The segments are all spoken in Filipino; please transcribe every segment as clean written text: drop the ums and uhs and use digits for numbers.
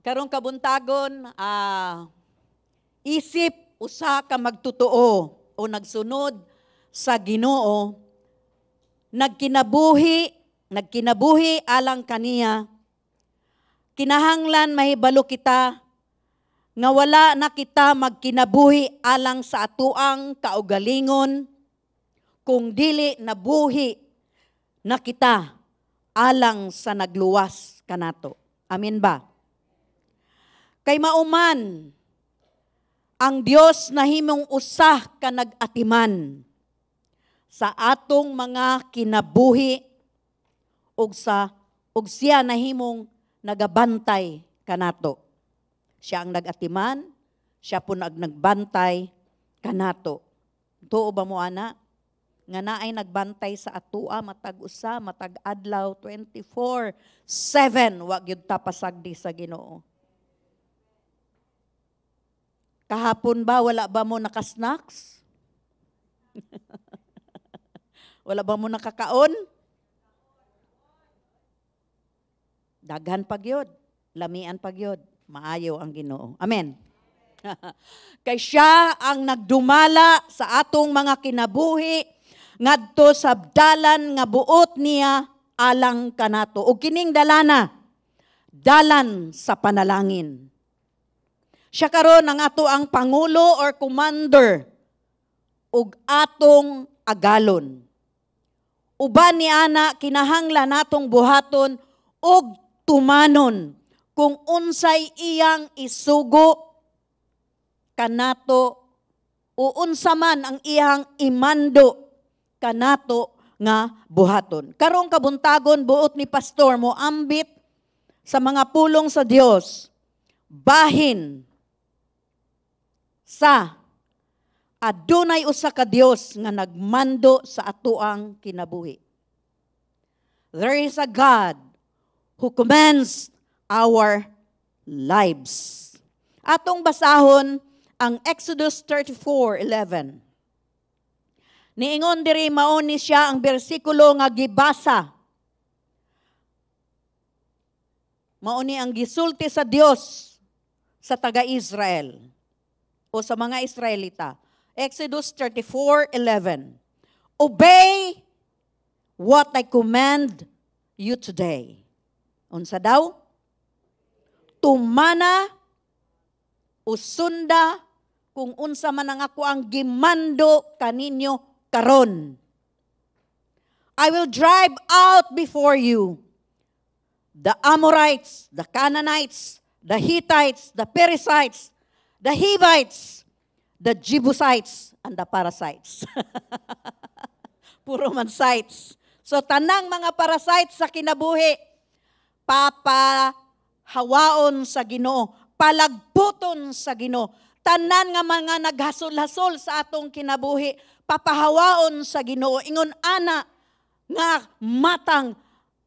Karong kabuntagon, isip usa ka magtotoo o nagsunod sa Ginoo, nagkinabuhi alang kaniya, kinahanglan mahibalo kita nga wala na kita magkinabuhi alang sa atuang kaugalingon, kung dili nabuhi na kita alang sa nagluwas kanato. Amen ba? Kay mauman, ang Dios nahimong usah ka nag-atiman sa atong mga kinabuhi ug siya nahimong nagabantay kanato. Siya ang nag-atiman, siya po nagbantay kanato. Tuo ba mo ana? Nga naay nagbantay sa atua matag usa, matag adlaw 24/7 wa gyud ta pasagdi sa Ginoo. Kahapon ba, wala ba mo nakasnacks? Wala ba mo nakakaon? Daghan pagyod, lamian pagyod, maayo ang Ginoo. Amen. Kay siya ang nagdumala sa atong mga kinabuhi ngadto sa dalan nga buot niya alang kanato. O kining dalana, dalan sa panalangin. Siya karon ang ato ang pangulo or commander ug atong agalon. Uban ni ana kinahanglan natong buhaton ug tumanon kung unsay iyang isugo kanato o unsa man ang iyang imando kanato nga buhaton. Karong kabuntagon buot ni pastor mo ambit sa mga pulong sa Dios, bahin sa adunay usa ka Dios nga nagmando sa atuang kinabuhi. There is a God who commands our lives. Atong basahon ang Exodus 34:11. Niingon diri mao ni siya ang bersikulo nga gibasa. Mao ni ang gisulti sa Dios sa taga-Israel o sa mga Israelita. Exodus 34:11. Obey what I command you today. Unsa daw? Tumana usunda kung unsa man ang ako ang gimando kaninyo karon. I will drive out before you the Amorites, the Canaanites, the Hittites, the Perizzites, the Hivites, the Jebusites, and the Parasites. Puro man sites. So tanang mga parasites sa kinabuhi, papahawaon sa Ginoo, palagputon sa Ginoo. Tanan nga mga naghasol-hasol sa atong kinabuhi, papahawaon sa Ginoo. Ingon ana nga matang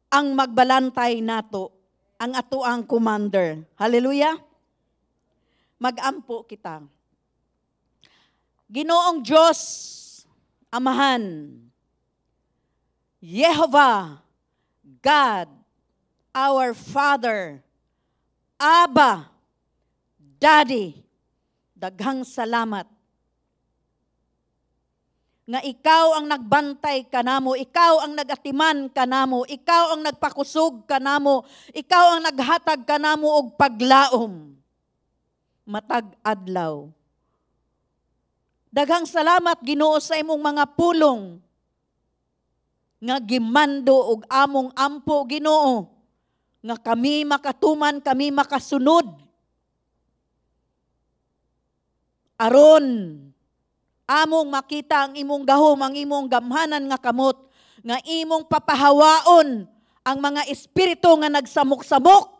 ang magbalantay nato, ang atuang commander. Hallelujah. Magampo kita. Ginoong Diyos, Amahan, Yehovah, God, our Father, Abba, Daddy, daghang salamat nga ikaw ang nagbantay kanamo, ikaw ang nagatiman kanamo, ikaw ang nagpakusog kanamo, ikaw ang naghatag kanamo og paglaom matag adlaw. Daghang salamat Ginoo sa imong mga pulong nga gimando og among ampo Ginoo nga kami makatuman, kami makasunod aron among makita ang imong gahom, ang imong gamhanan nga kamot, nga imong papahawaon ang mga espiritu nga nagsamok-samok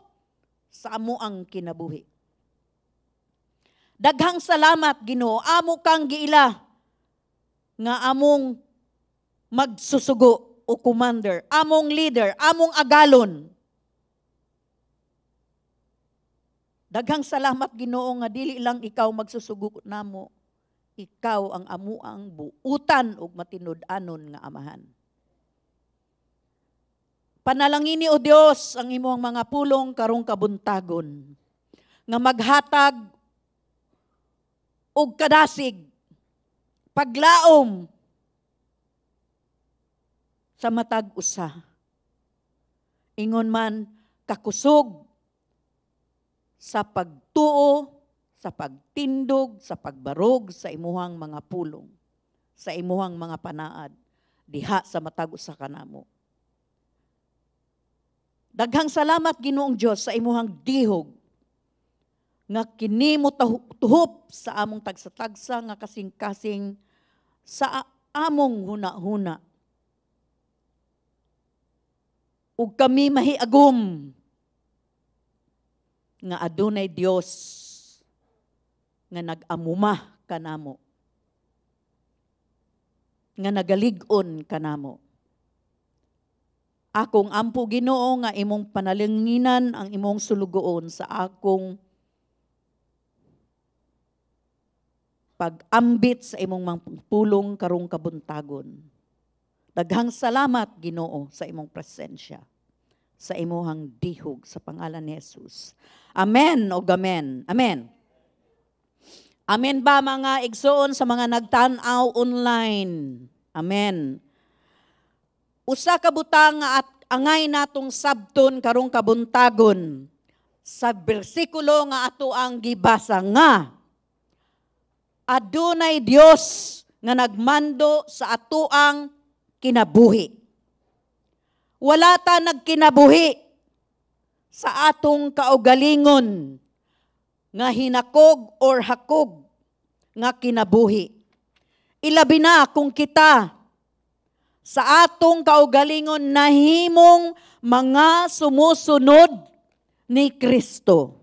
sa amo ang kinabuhi. Daghang salamat Ginoo, amo kang giila nga among magsusugo o commander, among leader, among agalon. Daghang salamat Ginoo nga dili lang ikaw magsusugo namo, ikaw ang amuang buutan ug matinud-anon nga Amahan. Panalangini o Dios ang imong mga pulong karong kabuntagon. nga maghatag og kadasig, paglaom sa matag usa. Ingon man kakusog sa pagtuo, sa pagtindog, sa pagbarog sa imuhang mga pulong, sa imuhang mga panaad diha sa matag usa kanamo. Daghang salamat Ginoong Dios sa imuhang dihog nga kini mo tuhop sa among tagsa-tagsa nga kasing-kasing sa among huna-huna. Ug kami mahiagom nga adunay Dios nga nag-amuma kanamo, nga nagalig-on kanamo. Akong ampo Ginoo nga imong panalinginan ang imong sulugoon sa akong pag-ambit sa imong pulong karong kabuntagon. Daghang salamat Ginoo sa imong presensya, sa imong dihog sa pangalan ni Jesus. Amen o amen. Amen. Amen ba mga igsoon sa mga nagtan-aw online? Amen. Usa ka butang at angay natong sabton karong kabuntagon sa bersikulo nga ato ang gibasa nga adunay Dios nga nagmando sa atoang kinabuhi. Wala ta nagkinabuhi sa atong kaugalingon nga hinakog or hakog nga kinabuhi. Ilabi na kung kita sa atong kaugalingon nahimong mga sumusunod ni Kristo.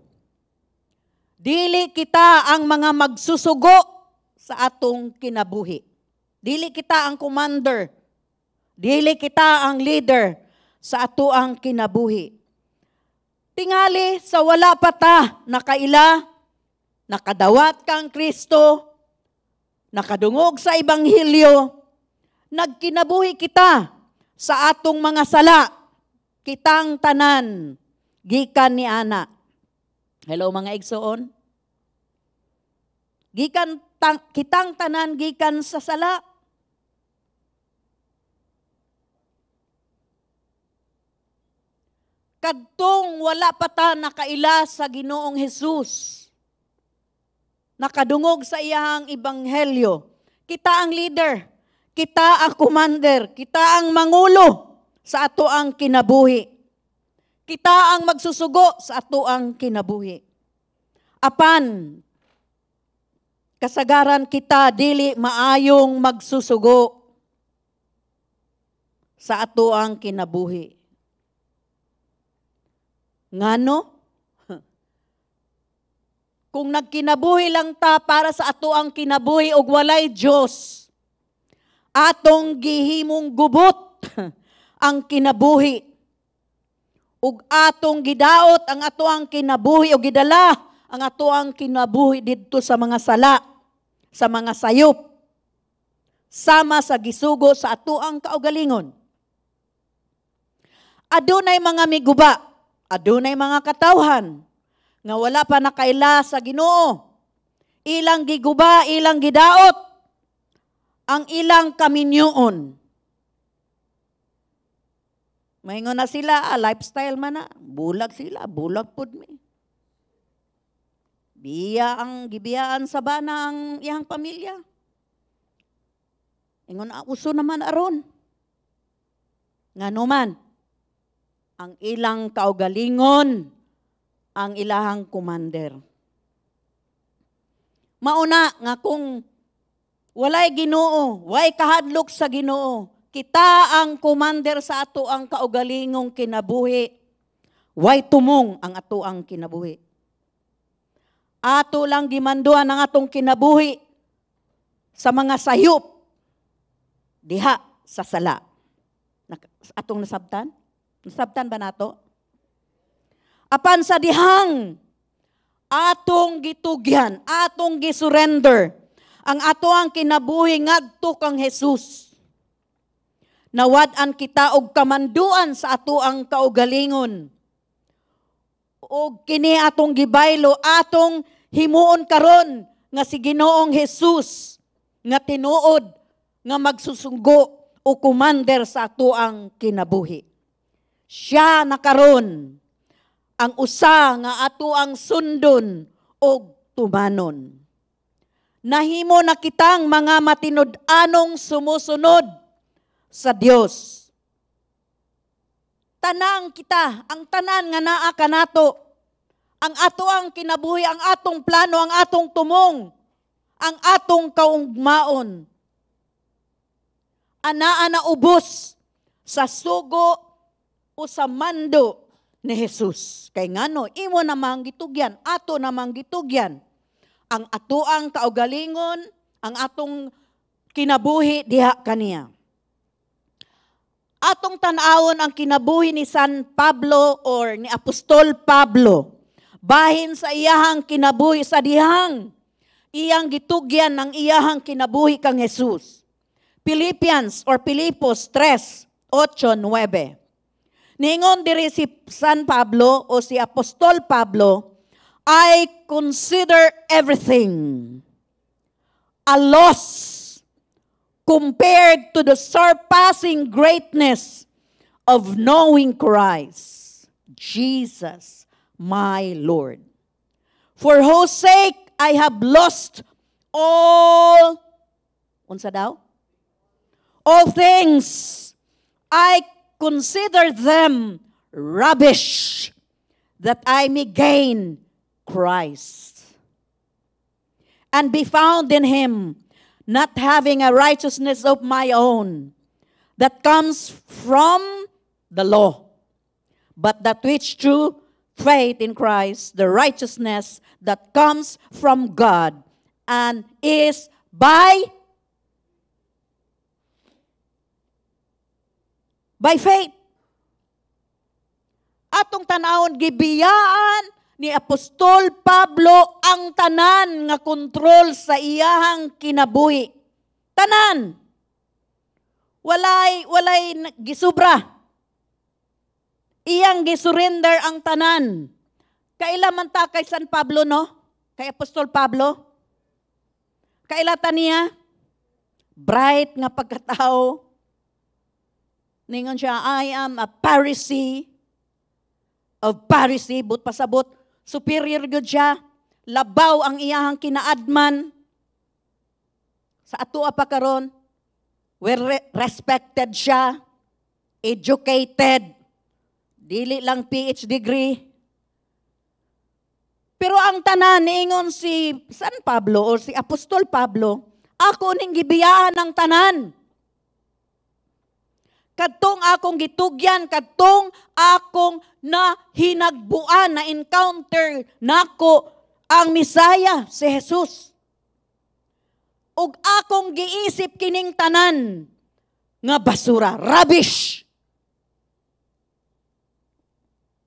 Dili kita ang mga magsusugo sa atong kinabuhi. Dili kita ang commander. Dili kita ang leader sa atoang kinabuhi. Tingali sa wala pa ta nakaila, nakadawat kang Kristo, nakadungog sa Ebanghelyo, nagkinabuhi kita sa atong mga sala, kitang tanan, gikan ni ana. Hello mga igsoon. Kitang tanan gikan sa sala. Kadtong wala pa ta nakaila sa Ginoong Hesus, nakadungog sa iyang ebanghelyo, kita ang leader, kita ang commander, kita ang mangulo sa ato ang kinabuhi. Kita ang magsusugo sa ato ang kinabuhi. Apan, kasagaran kita dili maayong magsusugo sa ato ang kinabuhi. Ngano? Kung nagkinabuhi lang ta para sa ato ang kinabuhi ug walay Dios, atong gihimong gubot ang kinabuhi ug atong gidaot ang ato ang kinabuhi ug gidala ang ato ang kinabuhi didto sa mga sala, sa mga sayop, sama sa gisugo sa ato ang kaugalingon. Adunay mga miguba, adunay mga katawhan nga wala pa nakaila sa Ginoo. Ilang giguba, ilang gidaot ang ilang kaminyoon. Maingon na sila, lifestyle man na, bulag sila, bulag pud mi. Gibiyaan sa bana ang iyang pamilya. Ingon uso naman aron. Ngano man, ang ilang kaugalingon, ang ilahang commander. Mauna nga kung walay Ginoo, way kahadlok sa Ginoo, kita ang commander sa ato ang kaugalingong kinabuhi, way tumong ang ato ang kinabuhi. Ato lang gimanduan ang atong kinabuhi sa mga sayop diha sa sala. Atong nasabtan? Nasabtan ba nato? Apan sa dihang atong gitugyan, atong gisurrender ang ato ang kinabuhi ngadto kang Jesus. Nawad-an kita og kamanduan sa ato ang kaugalingon. o kini atong gibaylo atong himuon karon nga si Ginoong Hesus nga tinuod nga magsusunggo o commander sa atoang kinabuhi. Siya na karon ang usa nga atoang sundon o tumanon. Nahimo na kitang mga matinud-anong sumusunod sa Dios. Tanang kita, ang tanan nga naa kanato, ang ato ang kinabuhi, ang atong plano, ang atong tumong, ang atong kaugmaon. Anaa na ubos sa sugo o sa mando ni Jesus. Kay ngano, imo namang gitugyan, ato namang gitugyan. Ang ato ang kaugalingon, ang atong kinabuhi diha kaniya. Atong tanawon ang kinabuhi ni San Pablo or ni Apostol Pablo. Bahin sa iyahang kinabuhi sa dihang iyang gitugyan ng iyahang kinabuhi kang Jesus. Philippians or Filipos 3:8-9. Ningon diri si San Pablo o si Apostol Pablo, I consider everything a loss compared to the surpassing greatness of knowing Christ, Jesus, my Lord. For whose sake I have lost all, unsa daw? All things. I consider them rubbish, that I may gain Christ and be found in Him, not having a righteousness of my own that comes from the law, but that which through faith in Christ, the righteousness that comes from God and is by faith. Atong tanawon gibiyaan ni Apostol Pablo ang tanan nga kontrol sa iyahang kinabuhi. Tanan. Walay gisubra. Iyang gisurrender ang tanan. Kaila man ta kay San Pablo, no? Kay Apostol Pablo. Kaila ta niya? Bright nga pagkatao. Ningon siya, I am a Pharisee of Pharisee, but pasabot, superior good siya, labaw ang iyahang kinaadman. Sa atua pa karon, well respected siya, educated, dili lang PhD degree. Pero ang tanan, niingon si San Pablo o si Apostol Pablo, ako ning gibiyaan ng tanan. Kadtong akong gitugyan, kadtong akong hinagbuan, na encounter nako ang Misaya, si Jesus. Ug akong giisip kining tanan nga basura, rubbish.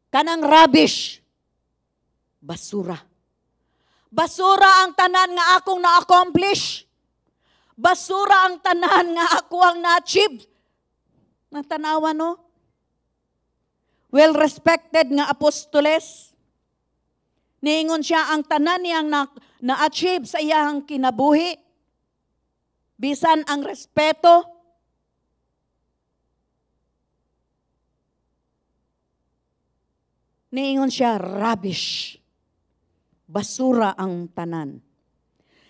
Kanang rubbish, basura. Basura ang tanan nga akong na-accomplish. Basura ang tanan nga ako ang na-achieve. Natanawa, no? Well-respected nga apostoles. Niingon siya ang tanan niyang na-achieve sa iyang kinabuhi. Bisan ang respeto. Niingon siya, rubbish. Basura ang tanan.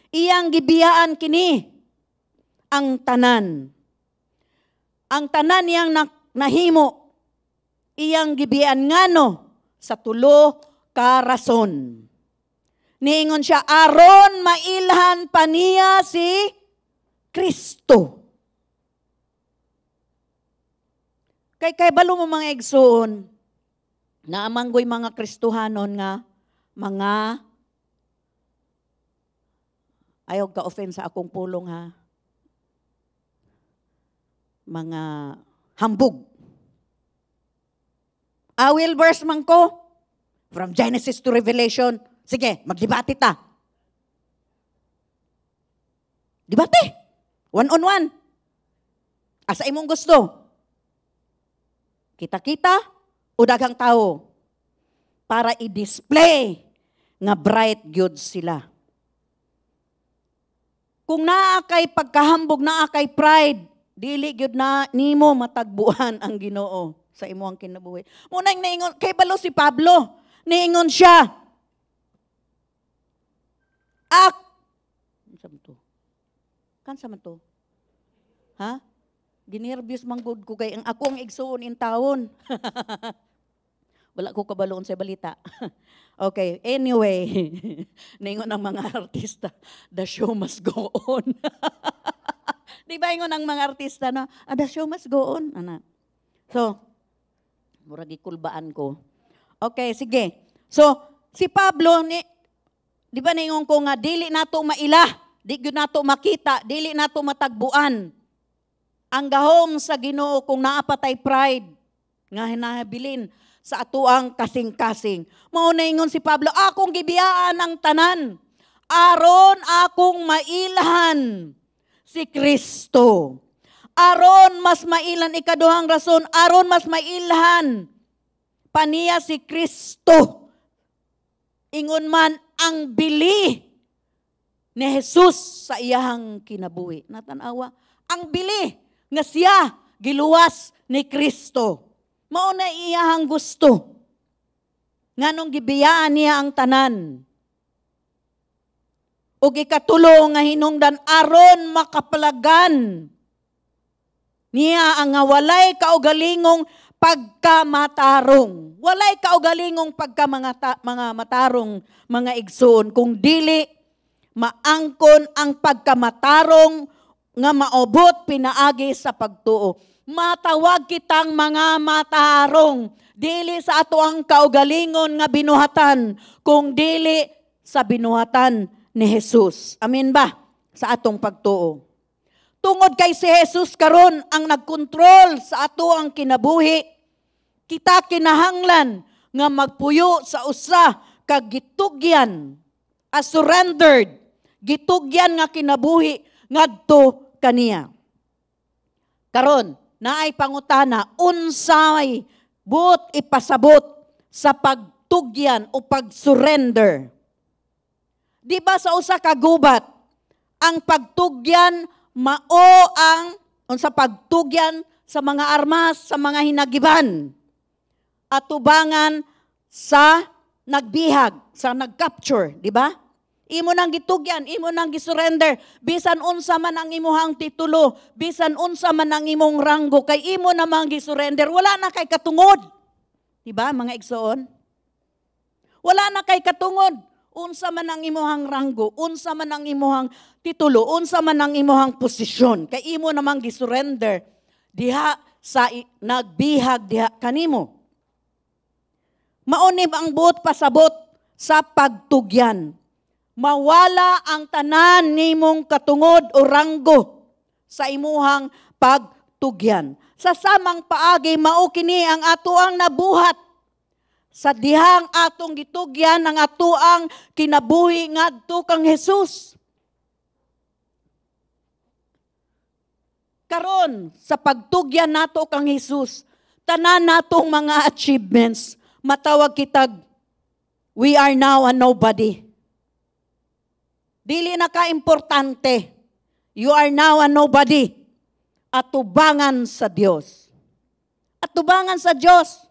Iyang gibiyaan kini ang tanan. Ang tanan niyang nahimo, iyang gibian ngano sa tulo ka rason. Niingon siya, aron mailhan pa niya si Kristo. Kay balo mo mga igsoon, na amanggoy mga Kristohanon nga, mga, ayaw ka-offend sa akong pulong ha, mga hambog. I will verse man ko from Genesis to Revelation. Sige, magdebate ta. Debate. One-on-one. Asa imong gusto? Kita-kita o daghang tao? para i-display nga bright gyud sila. Kung naa kay pagkahambog, naa kay pride, dili gyud na nimo matagbuan ang Ginoo sa imong kinabuhi. Muna naingon kay balo si Pablo, niingon siya, kansa man to? Ha? Ginervyos man gud ko kay ang akong igsuon in taon. Wala ko kabaloon sa balita. Okay, anyway, ningon ang mga artista, the show must go on. Di ba ingon ang mga artista na, the show must go on, ana. So, murag ikulbaan ko. Okay, sige. So, si Pablo di ba ningon ko nga dili nato mailah, di gyud nato makita, dili nato matagbuan ang gahom sa Ginoo kung naapatay pride nga hinahabilin sa atuang kasing-kasing. Mao na ingon si Pablo, akong gibiyaan ang tanan aron akong mailahan si Kristo. Aron mas mailan, ikaduhang rason, aron mas mailahan paniya si Kristo. Ingon man ang bili ni Jesus sa iyahang kinabuhi. Natanawa, ang bili nga siya giluwas ni Kristo. Mao na iyahang gusto. Nganong gibiyaan niya ang tanan. Ug ikatulo nga hinungdan aron makapalagan niya ang walay kaugalingong pagkamatarong. Walay kaugalingong mga matarong mga igsoon kung dili maangkon ang pagkamatarong nga maobot pinaagi sa pagtuo. Matawag kitang mga matarong, dili sa ato ang kaugalingon nga binuhatan, kung dili sa binuhatan ni Jesus. Amin ba? Sa atong pagtuo. Tungod kay si Jesus karon ang nagkontrol sa ato ang kinabuhi, kita kinahanglan nga magpuyo sa usa kag gitugyan, surrendered, gitugyan nga kinabuhi ngadto kaniya. Karon, naay pangutana, unsay but ipasabot sa pagtugyan o pag-surrender. Di ba sa usa ka gubat, ang pagtugyan mao ang unsa pagtugyan sa mga armas, sa mga hinagiban, atubangan sa nagbihag, sa nagcapture, di ba? Imo nang gitugyan, imo nang gisurrender, bisan unsa man ang imuhang titulo, bisan unsa man ang imong ranggo, kay imo namang gisurrender, wala na kay katungod. Di ba, mga igsoon? Wala na kay katungod. Unsa man ang imuhang ranggo, unsa man ang imuhang titulo, unsa man ang imuhang posisyon, kay imo namang gisurrender diha sa nagbihag diha kanimo. Maunib ang buot pasabot sa pagtugyan. Mawala ang tanan nimong katungod o ranggo sa imuhang pagtugyan. Sa samang paagi, mao kini ang atoang nabuhat sa dihang atong gitugyan ang atoang kinabuhi ngadto kang Jesus. Karon sa pagtugyan nato kang Jesus, tanan natong mga achievements, matawag kitag, we are now a nobody. Dili na ka-importante. You are now a nobody. Atubangan sa Diyos. Atubangan sa Diyos.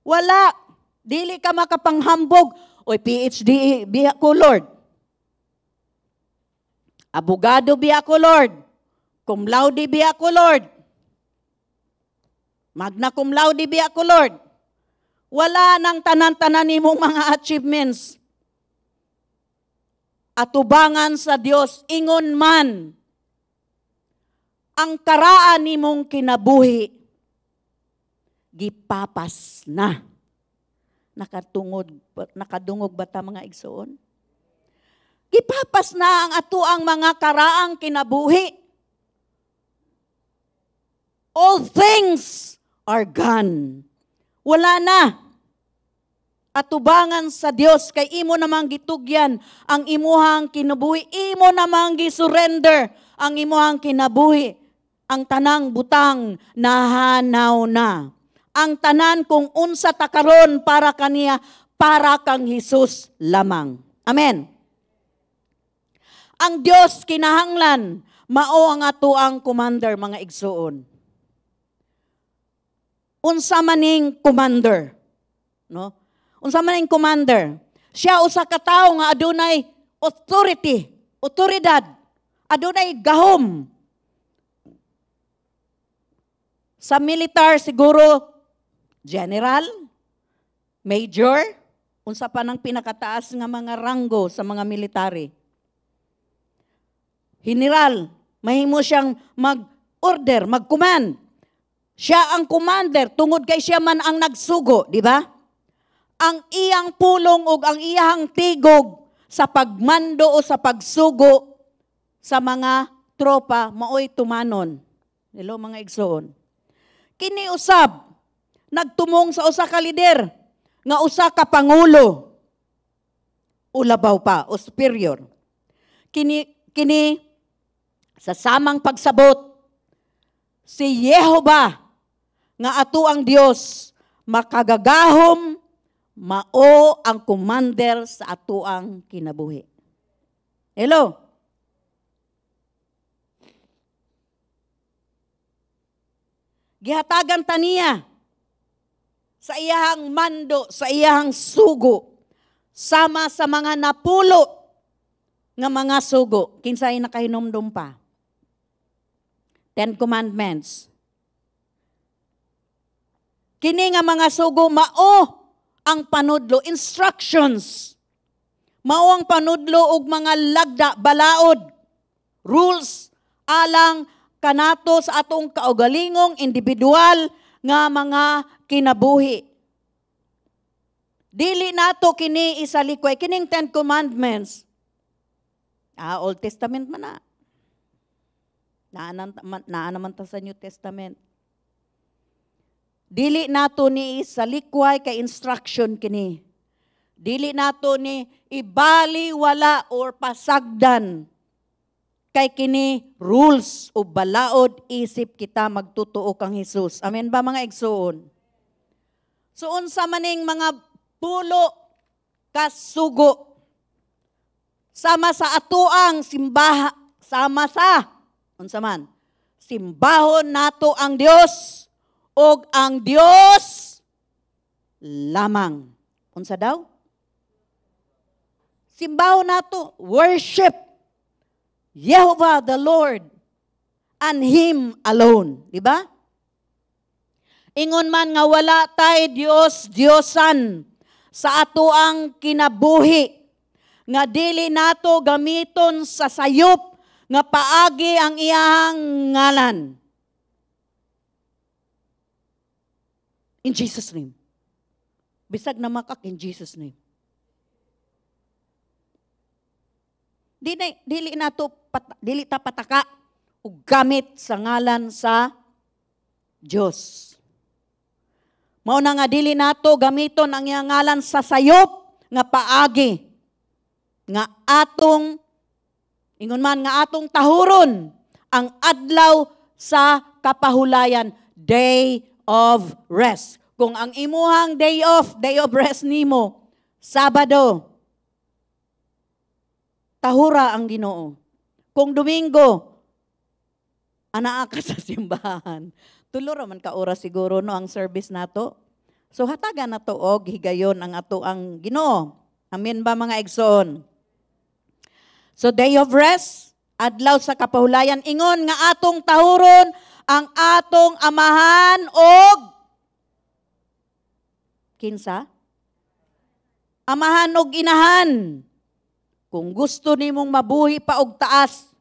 Wala. Dili ka makapanghambog. Oy, PhD, biya ko, Lord. Abogado, biya ko, Lord. Cum laude, biya ko, Lord. Magna cum laude, biya ko, Lord. Wala nang tanan-tanan nimong mga achievements. Atubangan sa Dios, ingon man ang karaan nimong kinabuhi, gipapas na. Nakadungog ba ta mga igsoon? Gipapas na ang atuang mga karaang kinabuhi. All things are gone. Wala na. Atubangan sa Dios kay imo namang gitugyan ang imuhang kinabuhi, imo namang gisurrender ang imuhang kinabuhi, ang tanang butang nahanaw na. ang tanan kung unsa ta karon para kaniya, para kang Hesus lamang. Amen. Ang Dios kinahanglan mao ang atoang commander, mga igsoon. Unsa maning commander, no? Unsa maning commander? Siya usa ka tawo nga adunay authority, otoridad, adunay gahom. Sa militar siguro general, major, unsa pa nang pinakataas nga mga ranggo sa mga military. General, mahimo siyang mag-order, mag-command. Siya ang commander, tungod kay siya man ang nagsugo, di ba? Ang iyang pulong o ang iyang tigog sa pagmando o sa pagsugo sa mga tropa, maoy tumanon. Hello mga igsoon. Kini usab, nagtumong sa usa ka lider, nga usa ka pangulo, ulabaw pa, o superior. Kini sa samang pagsabot, si Yehova, nga ato ang Dios, makagagahom, mao ang commander sa ato ang kinabuhi. Hello? Gihatagan taniya sa iyahang mando, sa iyahang sugo, sama sa mga napulo nga mga sugo. Kinsay nakahinomdom pa? 10 Commandments. Kini nga mga sugo, mao ang panudlo, instructions. Mao ang panudlo og mga lagda, balaod, rules, alang kanato sa atong kaugalingong individual nga mga kinabuhi. Dili nato kini isalikway, kining 10 Commandments. Old Testament man na. Naa naman ta sa New Testament. Dili nato ni isalikway kay instruction kini. Dili nato ni ibali wala or pasagdan kay kini rules o balaod isip kita magtutuo kang Hesus. Amen ba mga igsoon? So unsa maning mga pulo kasugo sama sa atuang simbaha, sama sa unsa man simbahon nato ang Dios og ang Dios lamang. Unsa daw? Simbahon nato, worship Jehovah the Lord and Him alone. Diba? Ingon man nga wala tay Diyosan sa ato ang kinabuhi, nga dili nato gamiton sa sayop nga paagi ang iyang ngalan. In Jesus' name. Bisag na makak, in Jesus' name. Dili ta pataka ug gamit sa ngalan sa Dios. Mao na nga dili nato gamiton ang iyang ngalan sa sayop nga paagi nga atong ingon man nga atong tahuron ang adlaw sa kapahulayan, day of rest. Kung ang imuhang day of rest nimo, Sabado, tahura ang Ginoo. Kung Domingo, anaa ka sa simbahan. Tulo ra man ka oras siguro no ang service nato. So hatagan na to og higayon ang ato ang Ginoo. Amen ba mga igsoon? So day of rest, adlaw sa kapahulayan, ingon nga atong tahuron ang atong amahan og kinsa? Amahan og inahan. Kung gusto nimong mabuhi pa og taas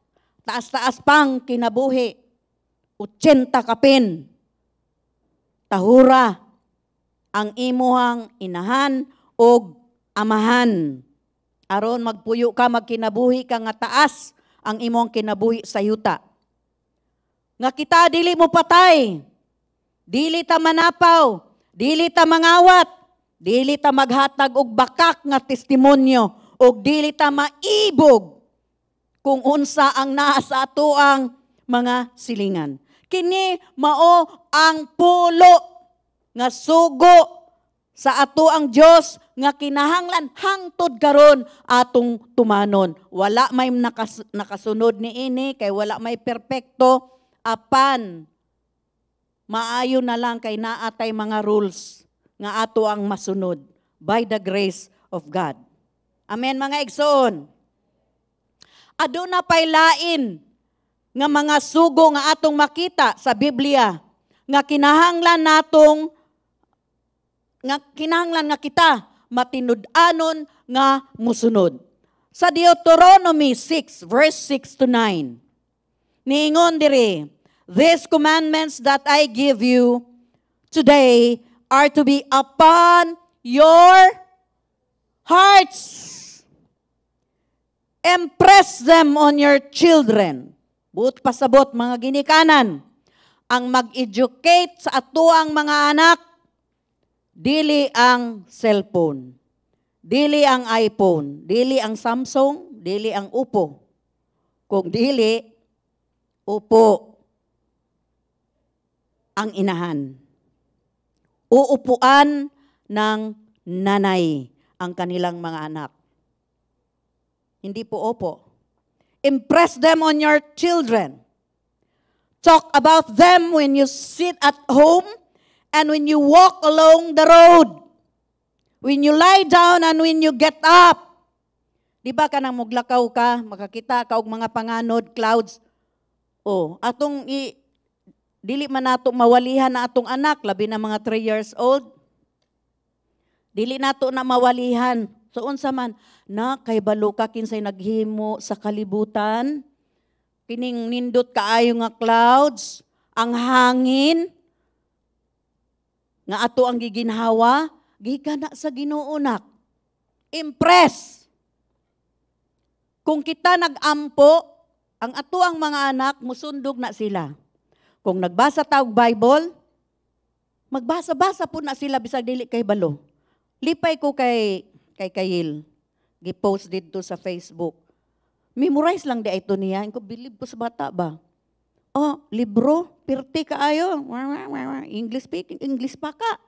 pang kinabuhi, 80 kapin, tahura ang imuhang inahan og amahan. Aron magpuyo ka, magkinabuhi ka nga taas ang imong kinabuhi sa yuta. Nga kita dili mo patay, dili ta manapaw, dili ta mangawat, dili ta maghatag og bakak nga testimonyo, og dili ta maibog kung unsa ang naa sa atoang mga silingan. Kini mao ang pulo nga sugo sa ato ang Dios nga kinahanglan hangtod karon atong tumanon. Wala may nakasunod ni ini kay wala may perpekto, apan maayo na lang kay naatay mga rules nga ato ang masunod by the grace of God. Amen mga igsoon. Aduna pay lain nga mga sugo nga atong makita sa Biblia nga kinahanglan nga kita matinud-anon nga musunod. Sa Deuteronomy 6 verse 6 to 9. Niingon diri, "These commandments that I give you today are to be upon your hearts. Impress them on your children." Buot pasabot mga ginikanan, ang mag-educate sa atuang mga anak, dili ang cellphone, dili ang iPhone, dili ang Samsung, dili ang Oppo. Kung dili, upo ang inahan. Uupuan ng nanay ang kanilang mga anak. Hindi po opo. Impress them on your children. Talk about them when you sit at home and when you walk along the road. When you lie down and when you get up. Di ba ka nang muglakaw ka, makakita ka og mga panganod, clouds. Dili man nato mawalihan na atong anak, labi na mga 3 years old. Dili nato na mawalihan. So unsa man, na kay balo ka kinsay naghimo sa kalibutan, kining nindot kaayo nga clouds, ang hangin, nga ato ang giginhawa, gigana sa Ginoo nak. Impress. Kung kita nag-ampo, ang ato ang mga anak, musundog na sila. Kung nagbasa tawag Bible, magbasa-basa po na sila bisag dili kay balo. Lipay ko kay Kayil. Gipost dito sa Facebook. Memorize lang di ito niya. Ko believe ko sa bata ba? Oh, libro, pirti kaayo. English speaking, English pa ka.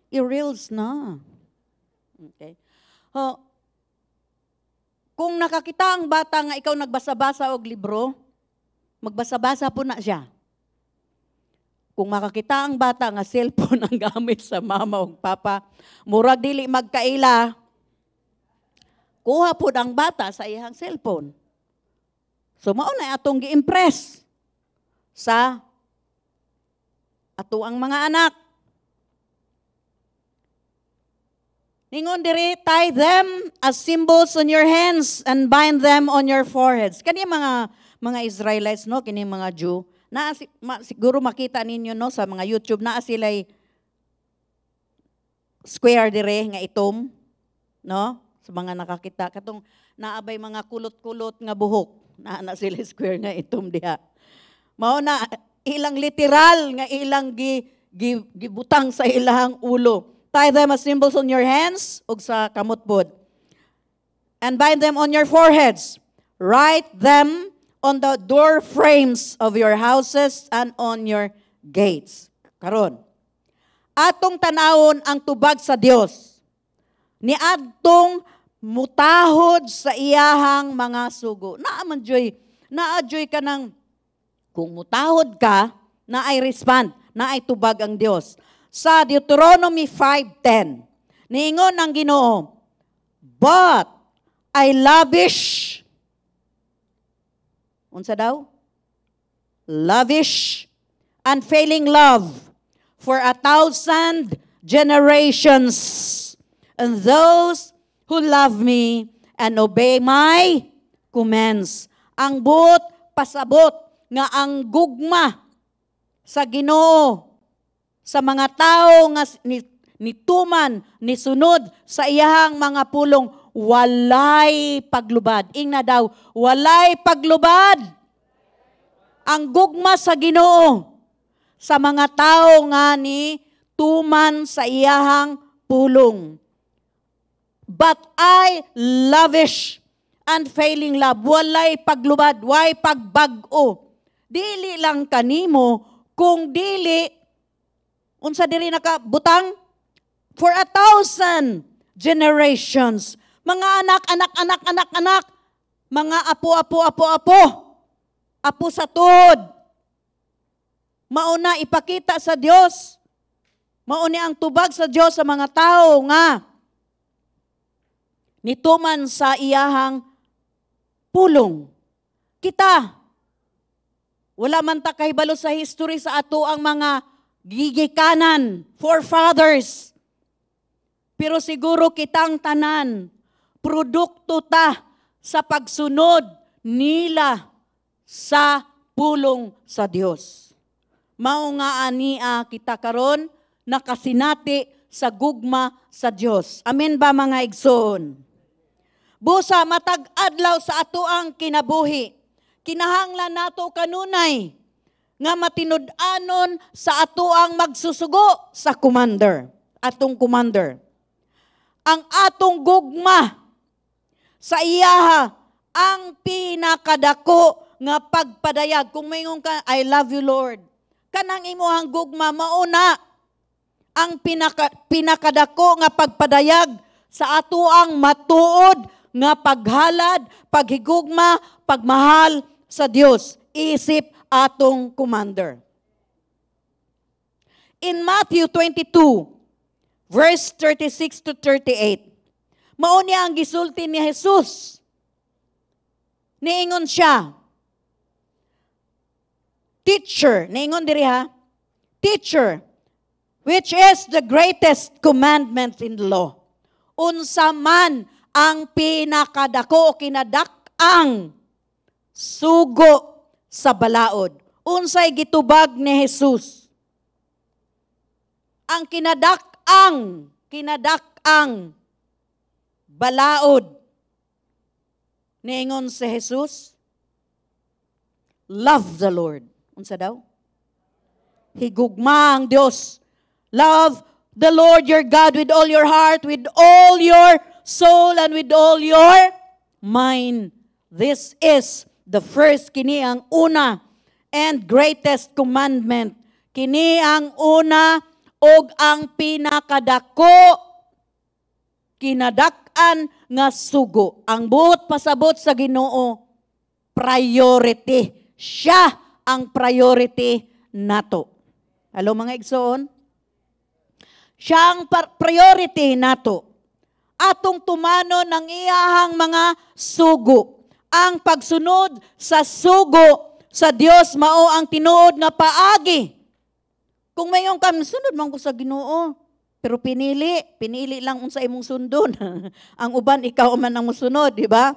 I-reels na. Okay. Kung nakakita ang bata nga ikaw nagbasa-basa og libro, magbasa-basa po na siya. Kung makakita ang bata nga cellphone ang gamit sa mama o papa, murag dili magkaila, kuha po ang bata sa iyang cellphone. So mauna atong gi-impress sa ato ang mga anak. Ningon diri, tie them as symbols on your hands and bind them on your foreheads. Kani mga Israelites, no, kini mga Jew, siguro makita ninyo no sa mga YouTube na sila'y square dire nga itom, no? Sa mga nakakita katong naabay mga kulot-kulot nga buhok, na sila square nga itom diha. Mao na ilang literal nga ilang gibutang sa ilang ulo. Tie them as symbols on your hands ug sa kamotbod. And bind them on your foreheads. Write them on the door frames of your houses and on your gates. Karon, atong tanawon ang tubag sa Dios. Niadtong mutahod sa iyahang mga sugo. Naadjoy ka ng, kung mutahod ka, naay respond, naay tubag ang Dios. Sa Deuteronomy 5:10, niingon ang Ginoo, "But I lavish," unsa daw? "Lavish, unfailing love for 1,000 generations, and those who love me and obey my commands." Ang buot pasabot nga ang gugma sa Ginoo sa mga tao nga nituman, nisunod sa iyahang mga pulong, walay paglubad. Ingna daw, walay paglubad. Ang gugma sa Ginoo sa mga tao nga ni tuman sa iyahang pulong. But I lavish unfailing love. Walay paglubad, walay pagbag-o. Dili lang kanimo, kung dili, unsa diri nakabutang? For 1,000 generations. Mga anak, mga apo. Apo sa tuod. Mauna ipakita sa Dios. Mauni ang tubag sa Dios sa mga tao nga nituman sa iyahang pulong. Kita, wala man ta kahibalo sa history sa ato ang mga gigikanan, forefathers. Pero siguro kitang tanan, produkto ta sa pagsunod nila sa pulong sa Dios. Mao nga ania kita karon nakasinati sa gugma sa Dios. Amen ba mga igsoon? Busa matag adlaw sa ato ang kinabuhi. Kinahanglan nato kanunay nga matinud-anon sa ato ang magsusugo sa commander, atong commander. Ang atong gugma sa iyaha ang pinakadako nga pagpadayag. Kung mayingon ka, I love you Lord. Kanang imuhang gugma mauna ang pinakadako nga pagpadayag sa ato ang matuod nga paghalad, paghigugma, pagmahal sa Dios. Isip atong commander. In Matthew 22, verse 36 to 38, mao niya ang gisulti ni Jesus. Niingon siya, Teacher, niingon diri ha, Teacher, which is the greatest commandment in the law? Unsa man ang pinakadako o kinadak-ang sugo sa balaod? Unsay gitubag ni Jesus? Ang kinadak-ang balaod. Niingon si Jesus, love the Lord. Unsa daw? Higugma ang Dios. Love the Lord your God with all your heart, with all your soul, and with all your mind. This is the first, kini ang una and greatest commandment. Kini ang una og ang pinakadako, kinadak-an nga sugo. Ang buot pasabot sa Ginoo, priority. Siya ang priority nato. Hello mga igsoon? Siya ang priority nato. Atong tumano ng iyahang mga sugo. Ang pagsunod sa sugo sa Dios mao ang tinuod nga paagi. Kung mayong kami, sunod man ko sa Ginoo. Pero pinili lang unsa imong sundon. Ang uban ikaw man ang musunod, di ba?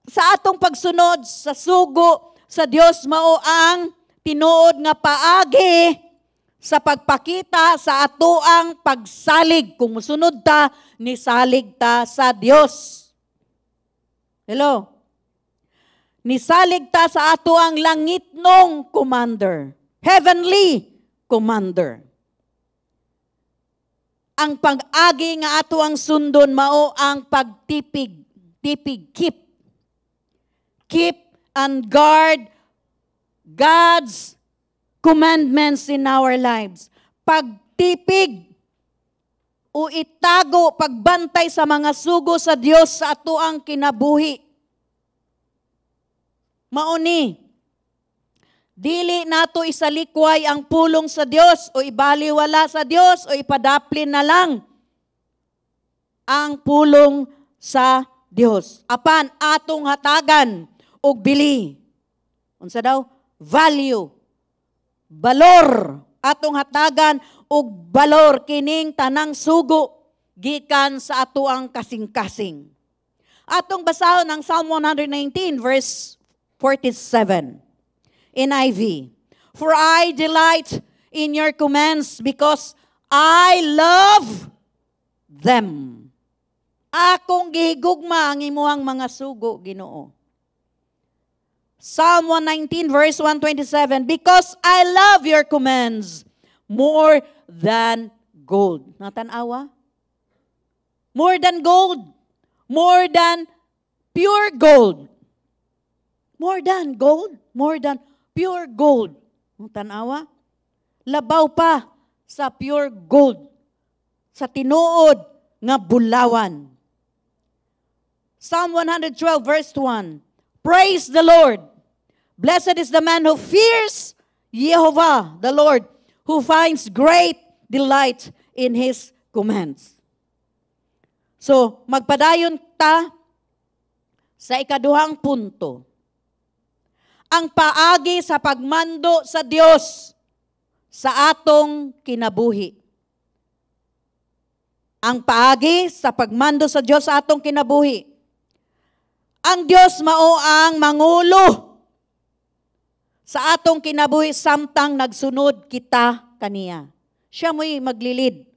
Sa atong pagsunod sa sugo sa Dios mao ang tinuod nga paagi sa pagpakita sa ato ang pagsalig. Kung musunod ta, nisalig ta sa Dios. Hello? Nisalig ta sa ato ang langitnong commander. Heavenly commander. Ang pag-agi nga ato ang sundon mao ang pagtipig. Keep and guard God's commandments in our lives. Pagtipig o itago, pagbantay sa mga sugo sa Dios sa ato ang kinabuhi. Mauni, dili nato isalikway ang pulong sa Dios o ibaliwala sa Dios o ipadaplin na lang ang pulong sa Dios. Apan atong hatagan og bili. Unsa daw? Value. Balor. Atong hatagan og balor kining tanang sugo gikan sa ato ang kasing-kasing. Atong basahon ang Psalm 119 verse 47. NIV. For I delight in your commands because I love them. Akong gihigugma ang imuhang mga sugo, Ginoo. Psalm 119 verse 127. Because I love your commands more than gold. Natanawa? More than gold. More than pure gold. More than gold. More than pure gold. Ang tanawa, labaw pa sa pure gold, sa tinuod nga bulawan. Psalm 112 verse 1. Praise the Lord. Blessed is the man who fears Jehovah, the Lord, who finds great delight in His commands. So, magpadayon ta sa ikaduhang punto. Ang paagi sa pagmando sa Dios sa atong kinabuhi. Ang paagi sa pagmando sa Dios sa atong kinabuhi. Ang Dios mao ang mangulo sa atong kinabuhi samtang nagsunod kita kaniya. Siya mo'y maglilid.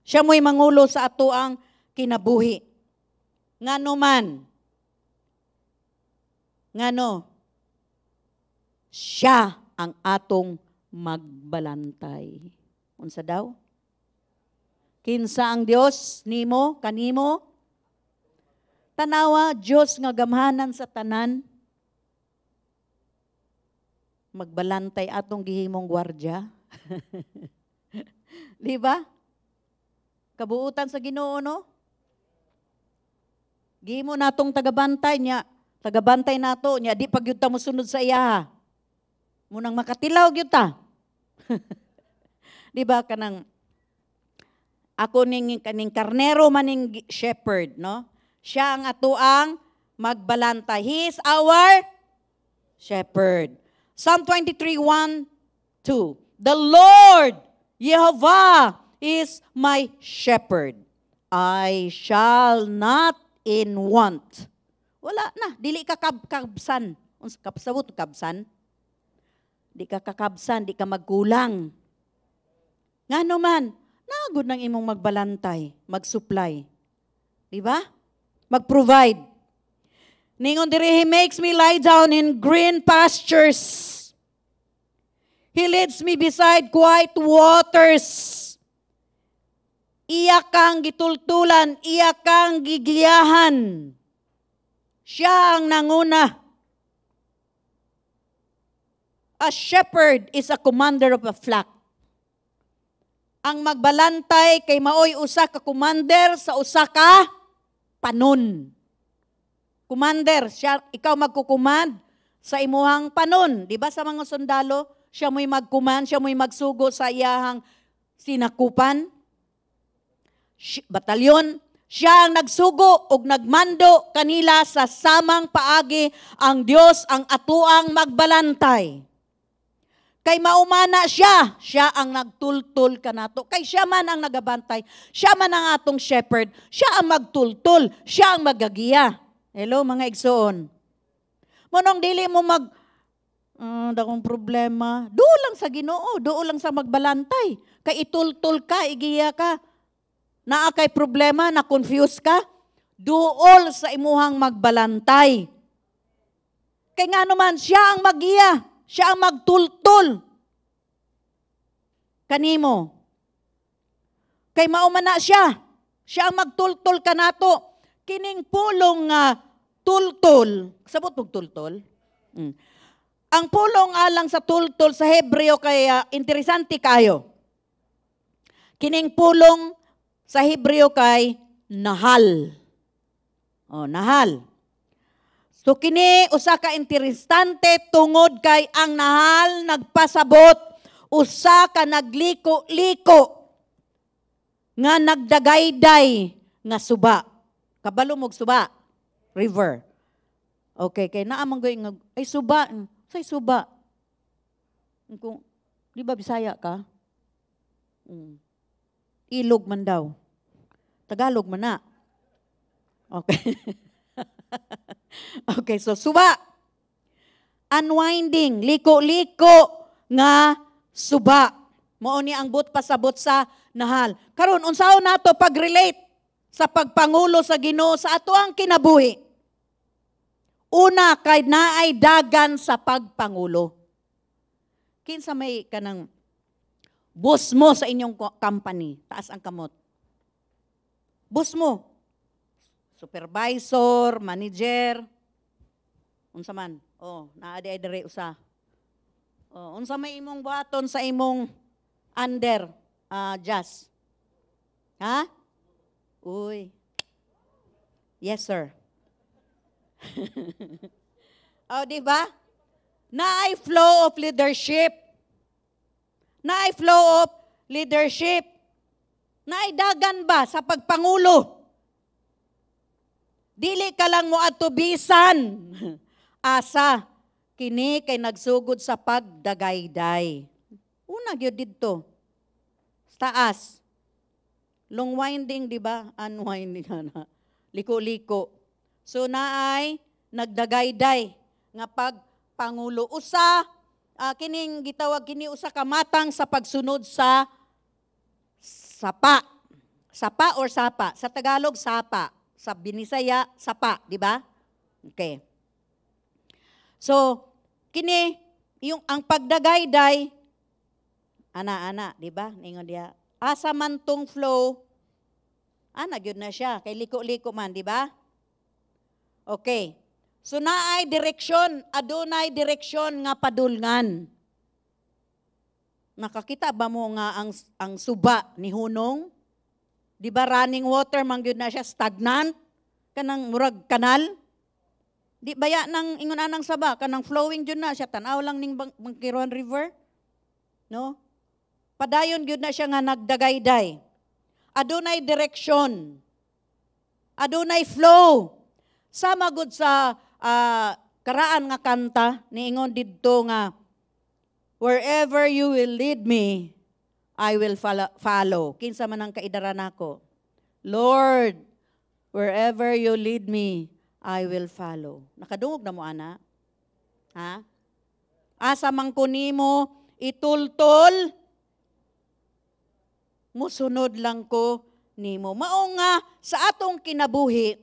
Siya mo'y mangulo sa ato ang kinabuhi. Ngano man. Ngano? Siya ang atong magbalantay. Unsa daw? Kinsa ang Dios nimo, kanimo? Tanawa, Dios nga gamhanan sa tanan. Magbalantay atong gihimong gwardya. Di ba? Kabuutan sa Ginoo, no? Gihimo natong tagabantay niya. Tagabantay nato niya, di pag yun ta mo sunod sa iya. Munang makatilaw yun ta. Di ba kanang ako ning kaning karnero maning shepherd, no? Siya ang atuang magbalantay. He is our shepherd. Psalm 23:1-2. The Lord Jehovah is my shepherd. I shall not in want. Wala na, dili ka kabsan. Kapsabot kabsan. Di ka kakabsan, di ka magkulang. Ngano man, nagud nang imong magbalantay, magsupply. Di ba? Mag-provide. Ningon diri, He makes me lie down in green pastures. He leads me beside quiet waters. Iya kang gitultulan, iya kang gigiyahan. Siya ang nanguna. A shepherd is a commander of a flock. Ang magbalantay kay maoy usa ka commander sa usa ka panon. Commander, siya, ikaw magkukumand sa imuhang panon. Di ba sa mga sundalo, siya mo'y magkuman, siya mo'y magsugo sa iyahang sinakupan. Batalyon, siya ang nagsugo ug nagmando kanila sa samang paagi ang Dios ang atuang magbalantay. Kay maumana siya ang nagtultol kanato. Kay siya man ang nagabantay, siya man ang atong shepherd, siya ang magtultol, siya ang magagiya. Hello mga igsoon. Munong dili mo dakong problema, doon lang sa Ginoo, doon lang sa magbalantay. Kay itultol ka, igiya ka. Naa kay problema, na-confuse ka, dool sa imuhang magbalantay. Kay nga naman, siya ang magiya. Siya ang magtultol kanimo. Kay maumana siya. Siya ang magtultol kanato. Kining pulong tultol. Sabot mong tultol? Ang pulong alang sa tultol sa Hebreo kay interesante kayo. Kining pulong sa Hebreo kay nahal. Nahal. So kini usa ka interesante tungod kay ang nahal nagpasabot usa ka nagliko-liko nga nagdagayday nga suba. Kabalo mog suba, river. Okay, kay naa man goy nga ay suba, say suba. Kung di ba Bisaya ka? Ilog man daw. Tagalog man na. Okay. Okay, so suba. Unwinding, liko-liko nga suba. Mao ni ang but pasabot sa nahal. Karon unsaon nato pag-relate sa pagpangulo sa Ginoo sa ato ang kinabuhi? Una, kay naay dagan sa pagpangulo. Kinsa may kanang boss mo sa inyong company, taas ang kamot. Boss mo, supervisor, manager, unsa man. Naa di ay dire usa. Oh, unsa may imong buhaton sa imong under Jazz? Ha? Uy. Yes, sir. Oh, di ba? Naay flow of leadership. Naay flow of leadership. Naay dagan ba sa pagpangulo? Dili ka lang mo atubisan. Asa, kini kay nagsugod sa pagdagayday. Una gyud didto. Taas. Long winding, di ba? Unwinding na. Liko-liko. So naay nagdagayday nga pagpangulo usa kining gitawag kini usa ka matang sa pagsunod sa sapa. Sapa or sapa? Sa Tagalog sapa, sa Binisaya sapa, di ba? Okay. So kini yung ang pagdagayday ana, di ba? Ningon diha. Asa man tong flow, gyud na siya kay liko-liko man, di ba? Okay. So naay direksyon, adunay direksyon nga padulngan. Nakakita ba mo nga ang suba ni hunong? Di ba running water man gyud na siya, stagnant kanang murag kanal? Di baya nang ingon anang saba kanang flowing gyud na siya, tan-aw lang ning Bangkiron River. No? Padayon gyud na siya nga nagdagayday. Adunay direksyon. Adunay flow. Sama gud sa karaan nga kanta niingon didto nga wherever you will lead me, I will follow. Kinsa man ang kaidaran nako? Lord, wherever you lead me, I will follow. Nakadungog na mo ana? Ha? Asa man ko nimo itultol, musunod lang ko nimo. Mao nga sa atong kinabuhi,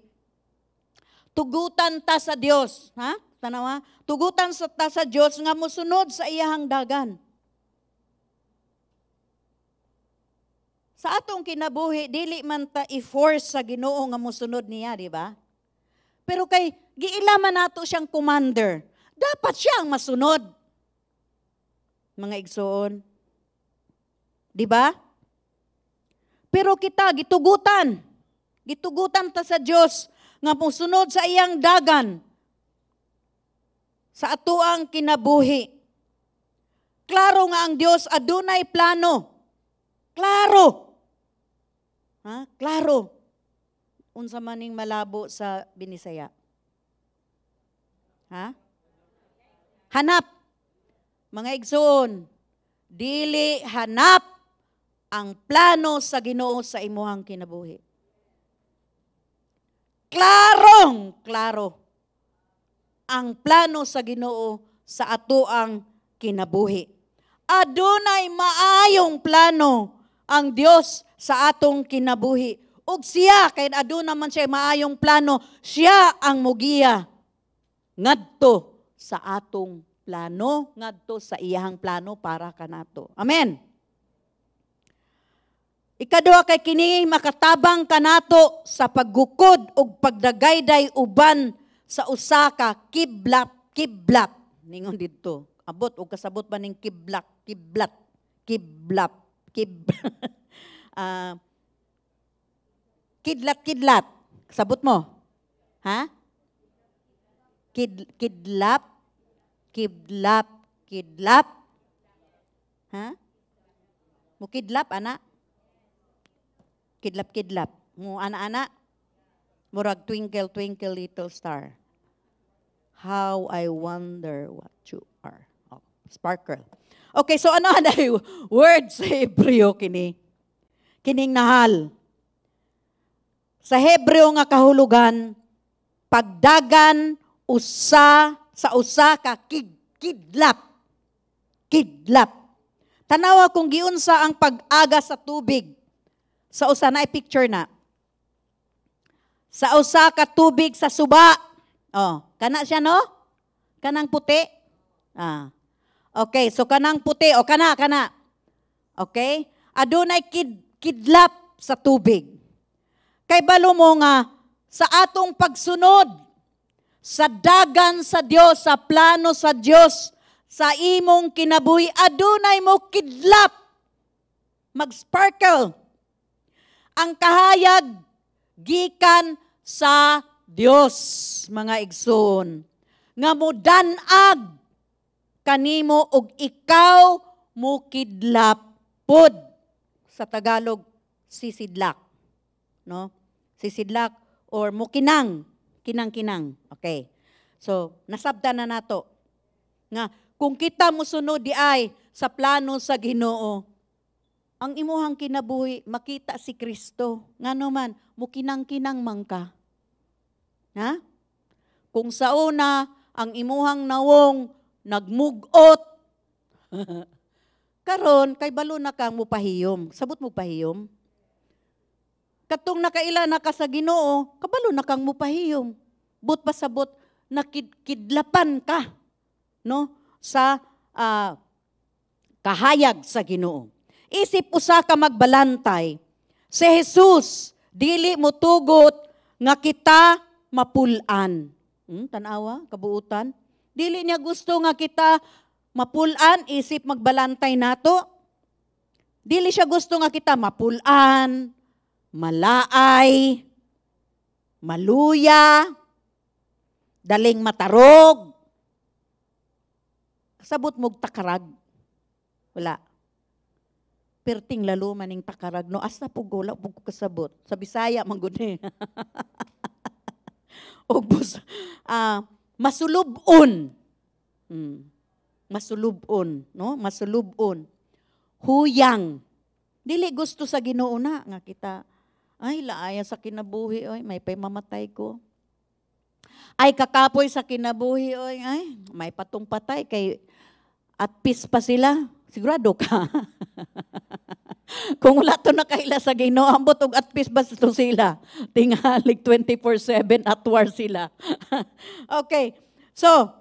tugutan ta sa Dios, ha? Tanawa, tugutan ta sa Dios nga musunod sa iyahang dagan. Sa atong kinabuhi, dili man ta i-force sa Ginoo nga musunod niya, di ba? Pero kay giilaman nato siyang commander, dapat siya ang masunod. Mga igsoon. Di ba? Pero kita gitugutan. Gitugutan ta sa Dios nga musunod sa iyang dagan sa atuang kinabuhi. Klaro nga ang Dios adunay plano. Klaro. Ha? Klaro. Unsa maning malabo sa Binisaya? Ha? Hanap. Mga igsoon, dili hanap ang plano sa Ginoo sa imuhang kinabuhi. Klaro ang plano sa Ginoo sa atoang kinabuhi. Adunay maayong plano ang Dios sa atong kinabuhi. Ug siya, kay aduna man siya maayong plano, siya ang mugiya ngadto sa atong plano, ngadto sa iyahang plano para kanato. Amen. Ikaduha kay kini makatabang kanato sa paggukod ug pagdagayday uban sa usa ka kiblat. Ningon didto. Abot og kasabot ba ning kiblat. Kidlat. Sabot mo? Ha? Kidlap. Ha? Mukidlap, ana? Kidlap. Mo ana-ana? Murag twinkle, twinkle, little star. How I wonder what you are. Oh, sparkle. Okay, so ano na yung word sa Hebreo kini? Kining nahal. Sa Hebreo nga kahulugan, pagdagan sa usa ka kidlap. Tanawa kung giunsa ang pag-aga sa tubig. Sa usa na picture na. Sa usa ka tubig sa suba. Oh, kana siya no? Kanang puti. Okay, so kanang puti o kana. Okay? Adunay kidlap sa tubig. Kay balo mo nga sa atong pagsunod sa dagan sa Dios, sa plano sa Dios sa imong kinabuhi, adunay mo kidlap, mag-sparkle. Ang kahayag gikan sa Dios, mga igsoon, nga modanag kanimo og ikaw mo kidlap pod. Sa Tagalog, sisidlak. No? Sisidlak or mukinang, kinang-kinang. Okay. So, nasabda na nato nga kung kita musunod di ay sa plano sa Ginoo, ang imuhang kinabuhi makita si Kristo. Ngano man mukinang-kinang man ka. Ha? Kung sa una ang imuhang nawong nagmugot, karon kay balo na kang mupahiyom. Sabot mo pahiyom. Katong nakaila na ka sa Ginoo, kabalo na kang mupahiyom. But pasabot nakidlapan ka, no, sa kahayag sa Ginoo. Isip usa ka magbalantay. Si Jesus dili mo tugot nga kita mapulan. Tanawa, kabuutan. Dili niya gusto nga kita mapulan, isip magbalantay nato. Dili siya gusto nga kita mapulan, malaay, maluya, daling matarog. Kasabot mog takarag. Wala. Perting lalo maning takarag. No, asa po wala po kasabot. Sa Bisaya, mangguni. Ogbos. Masulubon. Masulubon. No? Masulubon. Huyang. Dili gusto sa Ginoo na nga kita. Ay, laaya sa kinabuhi. Oy, may pay mamatay ko. Ay, kakapoy sa kinabuhi. Oy, ay, may patong patay. Kay at peace pa sila. Sigurado ka. Kung wala to na kaila sa Ginoo, ambot og at peace ba to sila? Tingalig 24/7 at war sila. Okay. So,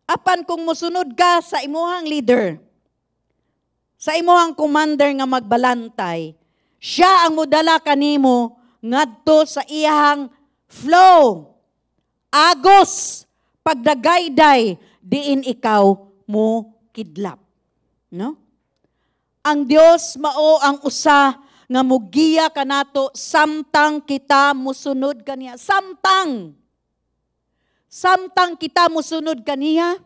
apan kung musunod ka sa imuhang leader, sa imuhang commander nga magbalantay, siya ang mudala kanimo ngadto sa iyang flow. Agos, pagdagayday, diin ikaw mo kidlap. No? Ang Dios mao ang usa nga mugiya kanato samtang kita musunod kaniya. Samtang kita musunod kaniya,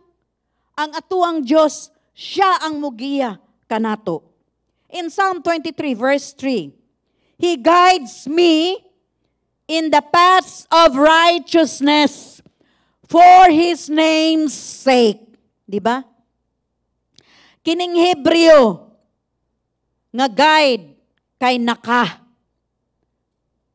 ang atuang Dios, siya ang mugiya kanato. In Psalm 23 verse 3, He guides me in the paths of righteousness for His name's sake. Di ba? Kining Hebreo nga guide kay naka.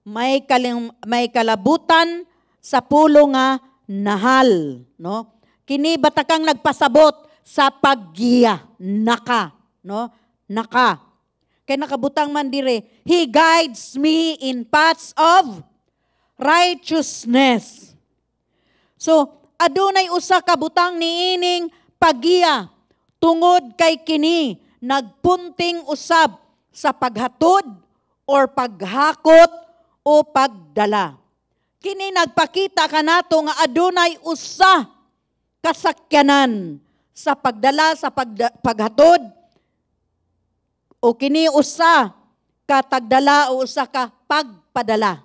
May kalabutan sa pulo nga nahal, no? Kini batakang nagpasabot sa paggiya, naka, no? Naka. Kay nakabutang man dire, He guides me in paths of righteousness. So, adunay usa ka butang niining paggiya tungod kay kini nagpunting usab sa paghatod or paghakot o pagdala. Kini nagpakita kanato nga adunay usa kasakyanan sa pagdala sa paghatod o kini usa ka tagdala o usa ka pagpadala.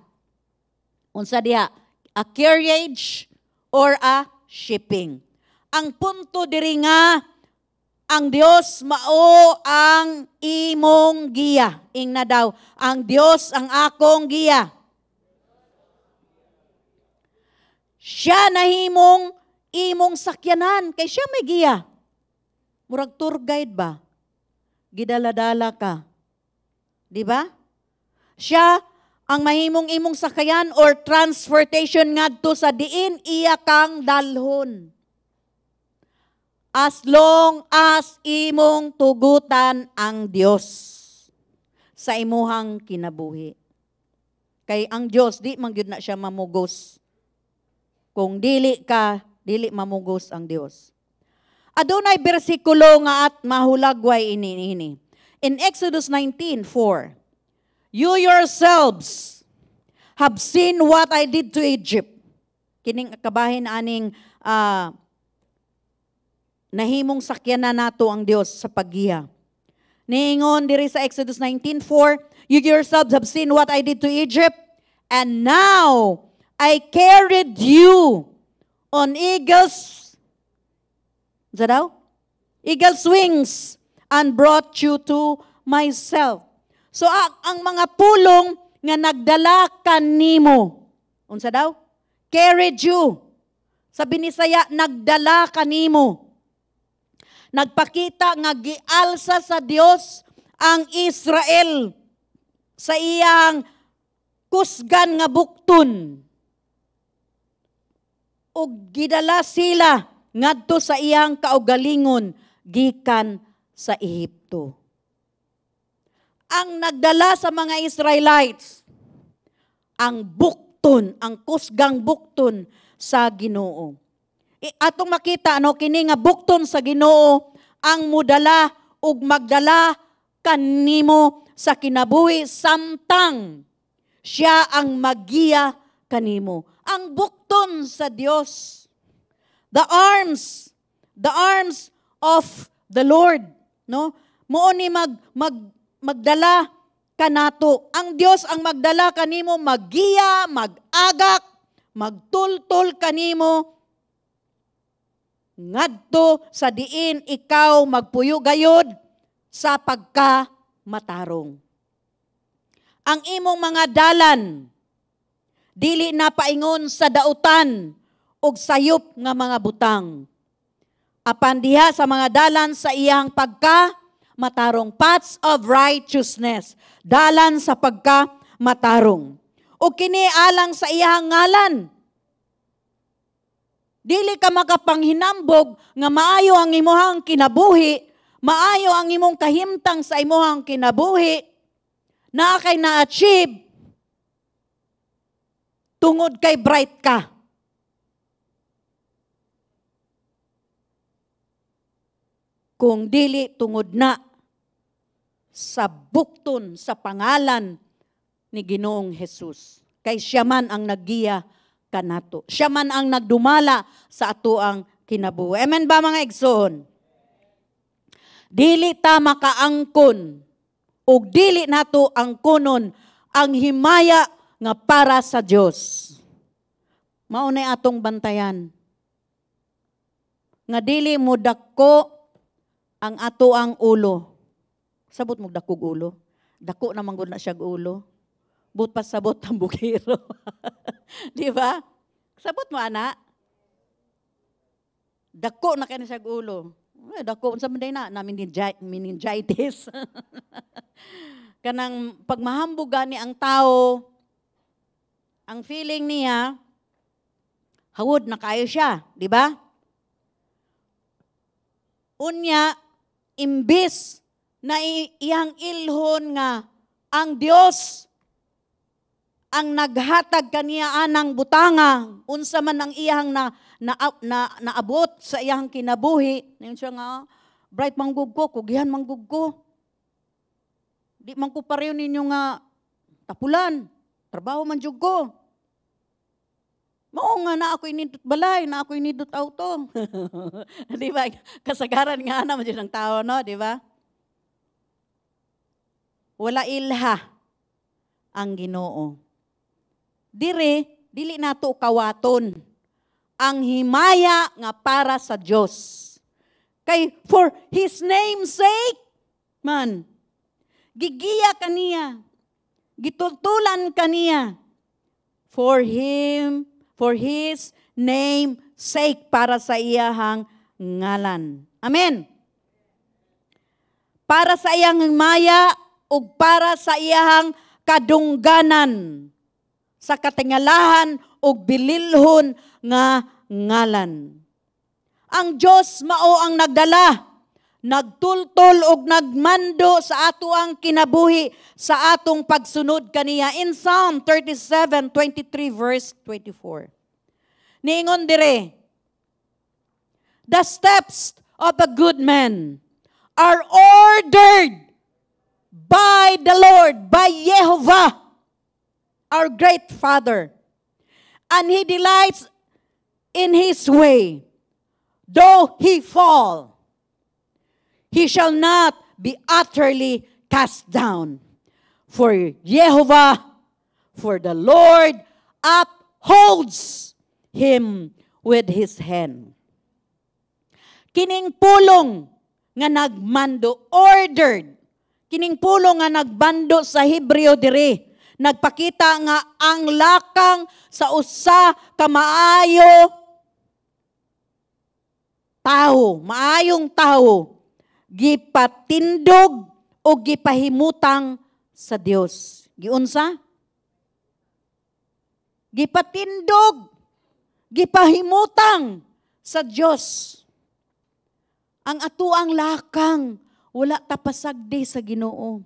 Unsa diha? A carriage or a shipping. Ang punto diri nga ang Dios mao ang imong giya. Ing na daw, ang Dios ang akong giya. Siya nahimong imong sakyanan, kay siya may giya. Murag tour guide ba? Gidala-dala ka. Di ba? Siya ang mahimong imong sakayan or transportation ngadto sa diin iya kang dalhon. As long as imong tugutan ang Dios sa imuhang kinabuhi. Kay ang Dios, di man gyud na siya mamugos. Kung dili dili mamugos ang Dios. Adunay bersikulo nga at mahulagway ini. In Exodus 19:4, You yourselves have seen what I did to Egypt. Kining kabahin aning nahimong sakyanan nato ang Dios sa paggiya. Niingon diri sa Exodus 19:4, you yourselves have seen what I did to Egypt, and now I carried you on eagles' wings and brought you to myself. So ang mga pulong nga nagdala kanimo, unsa daw? Carried you. Sa Binisaya, nagdala kanimo. Nagpakita nga gialsa sa Dios ang Israel sa iyang kusgan nga bukton. Ug gidala sila ngadto sa iyang kaugalingon gikan sa Ehipto. Ang nagdala sa mga Israelites ang bukton, ang kusgang bukton sa Ginoo. Atong makita kini nga bukton sa Ginoo ang mudala ug magdala kanimo sa kinabuhi samtang siya ang magiya kanimo. Ang bukton sa Dios. The arms of the Lord, no? Mao ni magdala kanato. Ang Dios ang magdala kanimo, magiya, magagak, magtultol kanimo ngadto sa diin ikaw magpuyo gayod sa pagkamatarong. Ang imong mga dalan dili na paingon sa dautan ug sayop nga mga butang. Apan diha sa mga dalan sa iyang pagkamatarong, paths of righteousness, dalan sa pagkamatarong. O kini alang sa iyang ngalan. Dili ka makapanghinambog nga maayo ang imuhang kinabuhi, maayo ang imong kahimtang sa imuhang kinabuhi, na kay na-achieve tungod kay bright ka. Kung dili tungod na sa bukton sa pangalan ni Ginoong Hesus. Kay siya man ang naggiya kanato. Siya man ang nagdumala sa atoang kinabuhi. Amen ba mga igsoon? Dili ta makaangkon o dili nato angkonon ang himaya nga para sa Dios. Maunay atong bantayan. Nga dili mo dako ang atoang ulo. Sabot mo dakog ulo. Dako naman gud na siya ulo. But pasabot ang bukiro. Di ba? Sabot mo, ana. Dako na kayo na siya ulo. Dako, unsa man day na meningitis. Kanang pagmahambugan ni ang tao, ang feeling niya, hawod na kayo siya. Di ba? Unya, imbis na iyang ilhon nga ang Dios ang naghatag kaniya anang butanga, unsa man ang iyang naabot sa iyang kinabuhi. Ngayon siya nga, bright manggug ko, kugihan manggug ko. Di man ko pareho ninyo nga tapulan, trabaho man jud ko. Mao nga na ako inidot balay, na ako inidot auto. Di ba? Kasagaran nga naman dyan ang tao, no? Di ba? Wala ilha ang Ginoo. Dili nato kawaton ang himaya nga para sa Dios. Kay for His name's sake, man, gigiya kaniya, gitultulan kaniya, for His name sake, para sa iyahang ngalan. Amen. Para sa iyang himaya ug para sa iyahang kadungganan, sa katingalahan o bililhon nga ngalan. Ang Diyos mao ang nagdala, nagtultol o nagmando sa ato ang kinabuhi, sa atong pagsunod kaniya. In Psalm 37:23 verse 24. Niingon dire, the steps of a good man are ordered by the Lord, by Jehovah, our great Father, and He delights in His way. though he fall, he shall not be utterly cast down. For Jehovah, for the Lord upholds him with his hand. Kining pulong nga nagmando, ordered. Kining pulong nga nagbando sa Hebreo diri. Nagpakita nga ang lakang sa usa ka maayo tao, maayong tao, gipatindog o gipahimutang sa Dios. Giunsa? Gipatindog, gipahimutang sa Dios. Ang atuang lakang wala tapasagdi sa Ginoo.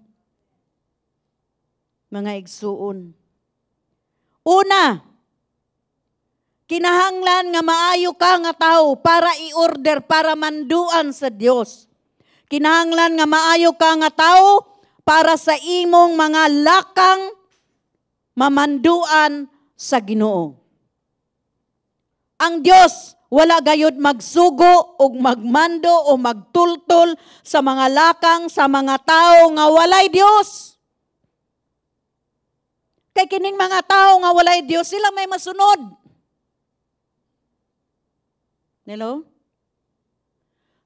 Mga igsuon. Una, kinahanglan nga maayo ka nga tao para i-order, para manduan sa Dios. Kinahanglan nga maayo ka nga tao para sa imong mga lakang mamanduan sa Ginoo. Ang Dios wala gayud magsugo o magmando o magtultol sa mga lakang sa mga tao nga walay Dios. Kay kining mga tao nga walay Dios, sila may masunod. Hello?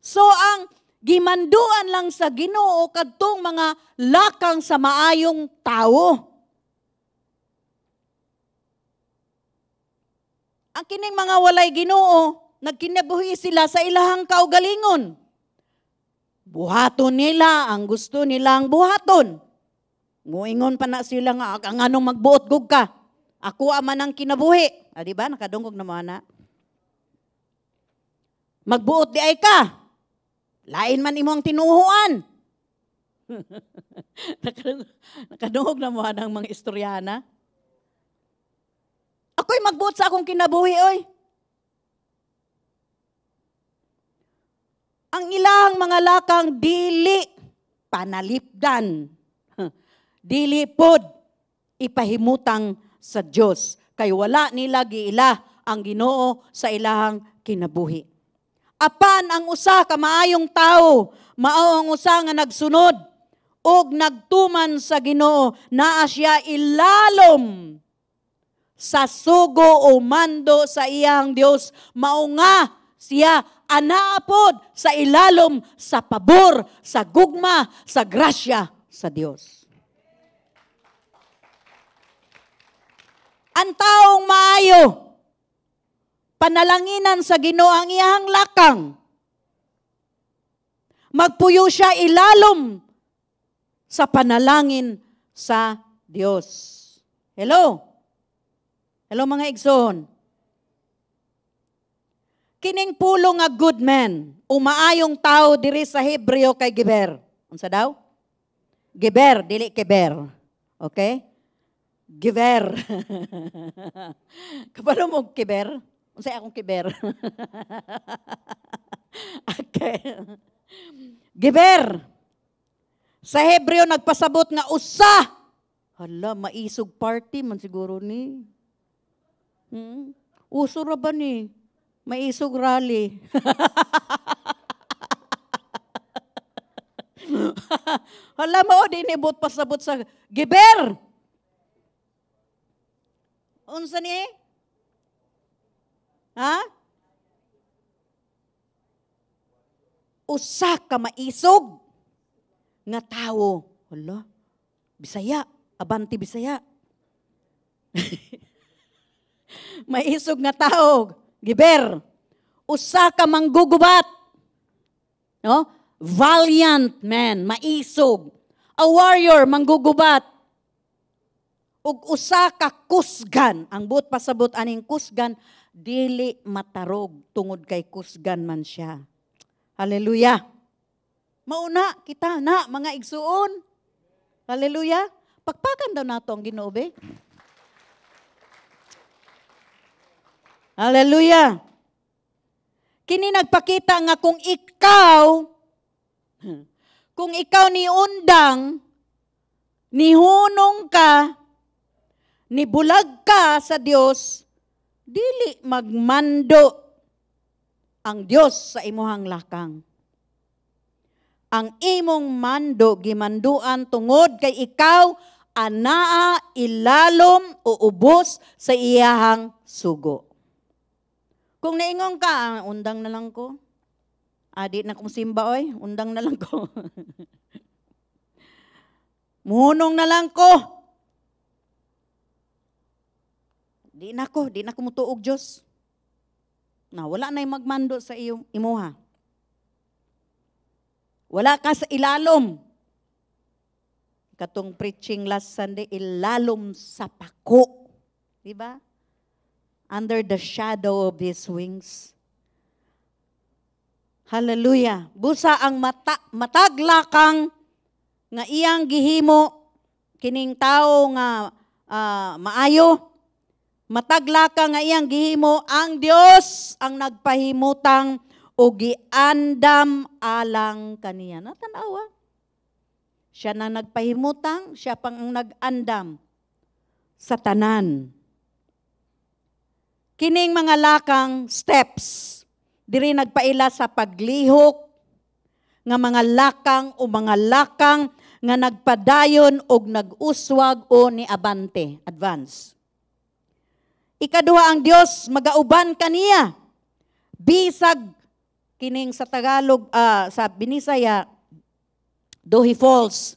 So ang gimanduan lang sa Ginoo kadtong mga lakang sa maayong tao. Ang kining mga walay Ginoo, nagkinabuhi sila sa ilahang kaugalingon. Buhaton nila ang gusto nilang buhaton. Muingon pa na sila nga, ang anong magbuot gug ka. Ako aman ang kinabuhi. Ah, diba? Nakadungog na mo na. Magbuot di ay ka. Lain man imong tinuhuan. Nakadungog na mo ang mga istoryana. Ako'y magbuot sa akong kinabuhi, oy. Ang ilang mga lakang dili panalipdan. Dili pod ipahimutang sa Dios. Kay wala nila giila ang Ginoo sa ilahang kinabuhi. Apan ang usa ka maayong tao, mao ang usa nga nagsunod og nagtuman sa Ginoo, naa siya ilalom sa sugo o mando sa iyang Dios, mao nga siya anaapod sa ilalom sa pabor, sa gugma, sa grasya sa Dios. Ang taong maayo, panalanginan sa Ginoo ang iyang lakang. Magpuyo siya ilalom sa panalangin sa Dios. Hello? Hello mga igsoon. Kining pulo nga good man, umaayong tao diri sa Hebreo kay Geber. Unsa daw? Geber, dili Keber. Okay? Geber. Kapano mo Keber? Unsay akong Keber? Okay. Geber. Sa Hebreo nagpasabot nga usa. Hala, maisog party man siguro ni. Uso ra ba ni? Maisog rally. Hala mo, di nibot pasabot sa Geber. Unsa ni? Ha? Usa ka maisog nga tawo. Hala, Bisaya, abanti Bisaya. Maisog nga tao, Geber. Usa ka manggugubat. No? Valiant man, maisog. A warrior, manggugubat. Ug usa ka kusgan, ang buot pasabot aning kusgan, dili matarog tungod kay kusgan man siya. Hallelujah. Mauna kita na mga igsuon. Hallelujah. Pagpakan daw nato ang Ginoo be. Hallelujah. Kini nagpakita nga kung ikaw ni undang, ni hunong ka, ni bulag ka sa Dios, dili magmando ang Dios sa imuhang lakang. Ang imong mando gimanduan tungod kay ikaw anaa ilalom o ubos sa iyahang sugo. Kung naingon ka, undang na lang ko. Di na kong simba oy, undang na lang ko. Muhunong na lang ko. Di na ko mutuog Diyos. Na wala na yung magmando sa imuha. Wala ka sa ilalom. Katong preaching last Sunday, ilalom sa pako. Diba? Under the shadow of His wings. Hallelujah. Busa ang mataglakang nga iyang gihimo, kining tao nga maayo, mataglakang nga iyang gihimo, ang Dios ang nagpahimutang o giandam alang kaniya. Natanawa. Siya na nagpahimutang, siya pang ang nag-andam sa tanan. Kining mga lakang steps, diri nagpaila sa paglihok, nga mga lakang o mga lakang nga nagpadayon og nag-uswag o ni abante, advance. Ikaduha, ang Dios magauban kaniya. Bisag kining sa Tagalog, sa Binisaya, though he falls,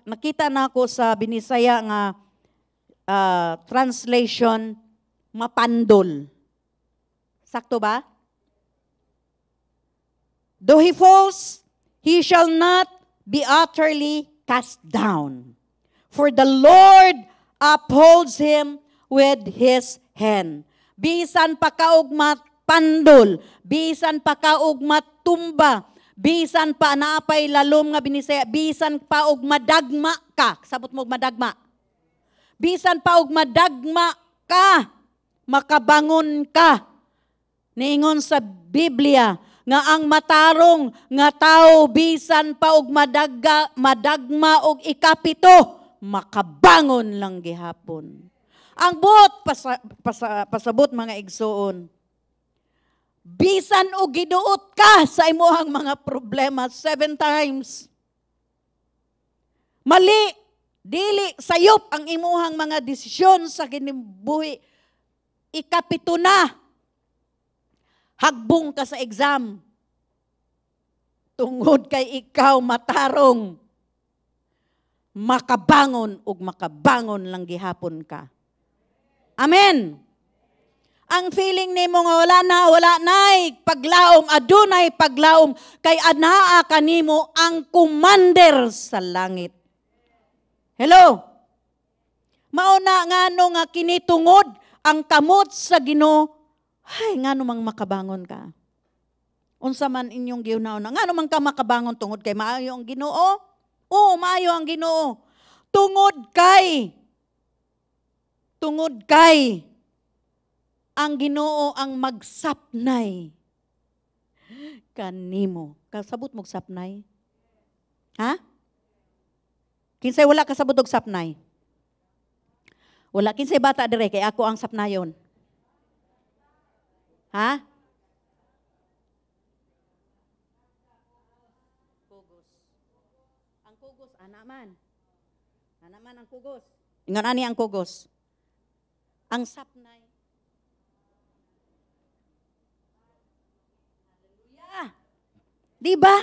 nakita na ako sa Binisaya nga translation, mapandol. Sakto ba? Though he falls, he shall not be utterly cast down. For the Lord upholds him with His hand. Bisan pa kaog matpandol, bisan pa kaog matumba, bisan pa naapay lalom nga Binisaya, bisan pa og madagma ka. Sabot mo og madagma. Bisan pa og madagma ka, makabangon ka. Niingon sa Biblia nga ang matarong nga tao bisan pa og madagma og ikapito, makabangon lang gihapon. Ang buot pasabot mga igsoon. Bisan o giduot ka sa imuhang mga problema 7 times. Mali, dili sayop ang imuhang mga desisyon sa kinibuhi. Ikapito na, hagbong ka sa exam. Tungod kay ikaw matarong, makabangon ug makabangon lang gihapon ka. Amen. Ang feeling nimo nga wala nay paglaom, adunay paglaom kay anaa kanimo ang commander sa langit. Hello. Mauna ngano nga kinitungod ang kamot sa Ginoo, ay ngano mang makabangon ka. Unsa man inyong giuna-una, ngano man ka makabangon tungod kay maayo ang Ginoo? Oo, maayo ang Ginoo. Tungod kay ang Ginoo ang magsapnay kanimo. Kasabot mo sapnay? Ha? Kinsay wala kasabot og sapnay? Wala kinsay bata dire kay ako ang sapnayon. Ha? Kugos. Ang kugos ana man ang kugos. Ingon ani ang kugos. Ang sapnay. Hallelujah. Di ba?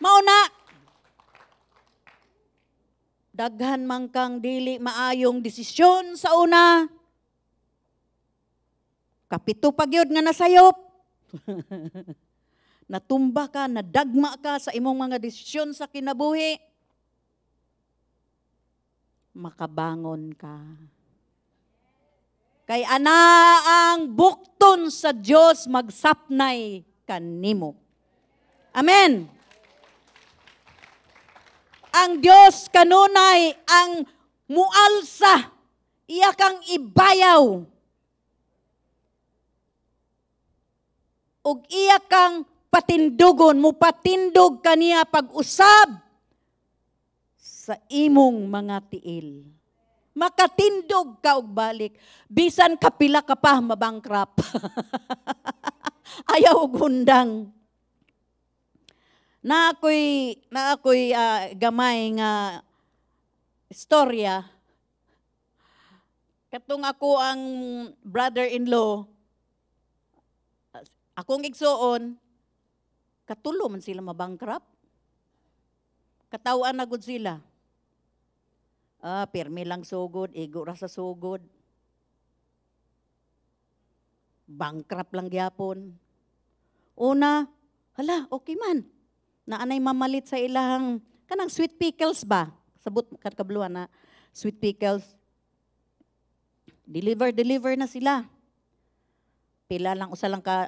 Mauna. Daghan man kang dili maayong desisyon sa una. Kapito pagyod nga nasayop. Natumba ka, nadagma ka sa imong mga desisyon sa kinabuhi. Makabangon ka. Kay ana ang bukton sa Dios magsapnay kanimo. Amen. Ang Dios kanunay ang mualsa, iya kang ibayaw. Ug iya kang patindugon, mupatindog kaniya pag-usab sa imong mga tiil. Makatindog ka og balik. Bisan kapila ka pa mabangkrap. Ayaw og hundang. Na ako'y gamay nga istorya. Katong ako ang brother-in-law, akong igsuon, katulo man sila mabangkrap. Katawaan na gud sila. Pirmi lang sugod, igo ra sa sugod. Bankrupt lang gyapon. Una, hala, okay man. Naanay mamalit sa ilahang, kanang sweet pickles ba? Sabot kabluan na, sweet pickles. Deliver na sila. Pila lang, usa lang ka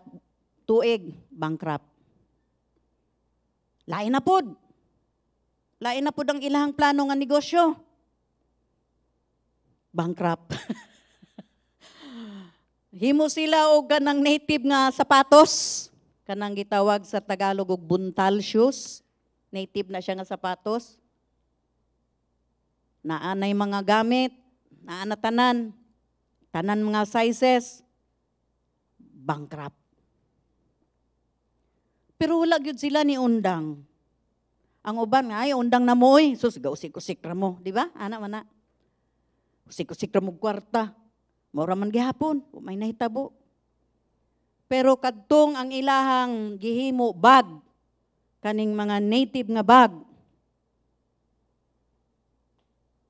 tuig, bankrupt. Lain na pod. Lain na pod ang ilahang plano nga negosyo. Bankrupt. Himo sila og kanang native nga sapatos. Kanang gitawag sa Tagalog og buntal shoes. Native na siya nga sapatos. Naanay mga gamit, naana tanan mga sizes, bankrupt. Pero wala gyud sila ni undang. Ang uban nga ay undang na mo oy, sus gausik-usik ra mo, di ba? Ana man na. Usik-usik ra mo kwarta. Mura man gihapon, may nahitabo. Pero kadtong ang ilahang gihimo bag, kaning mga native nga bag,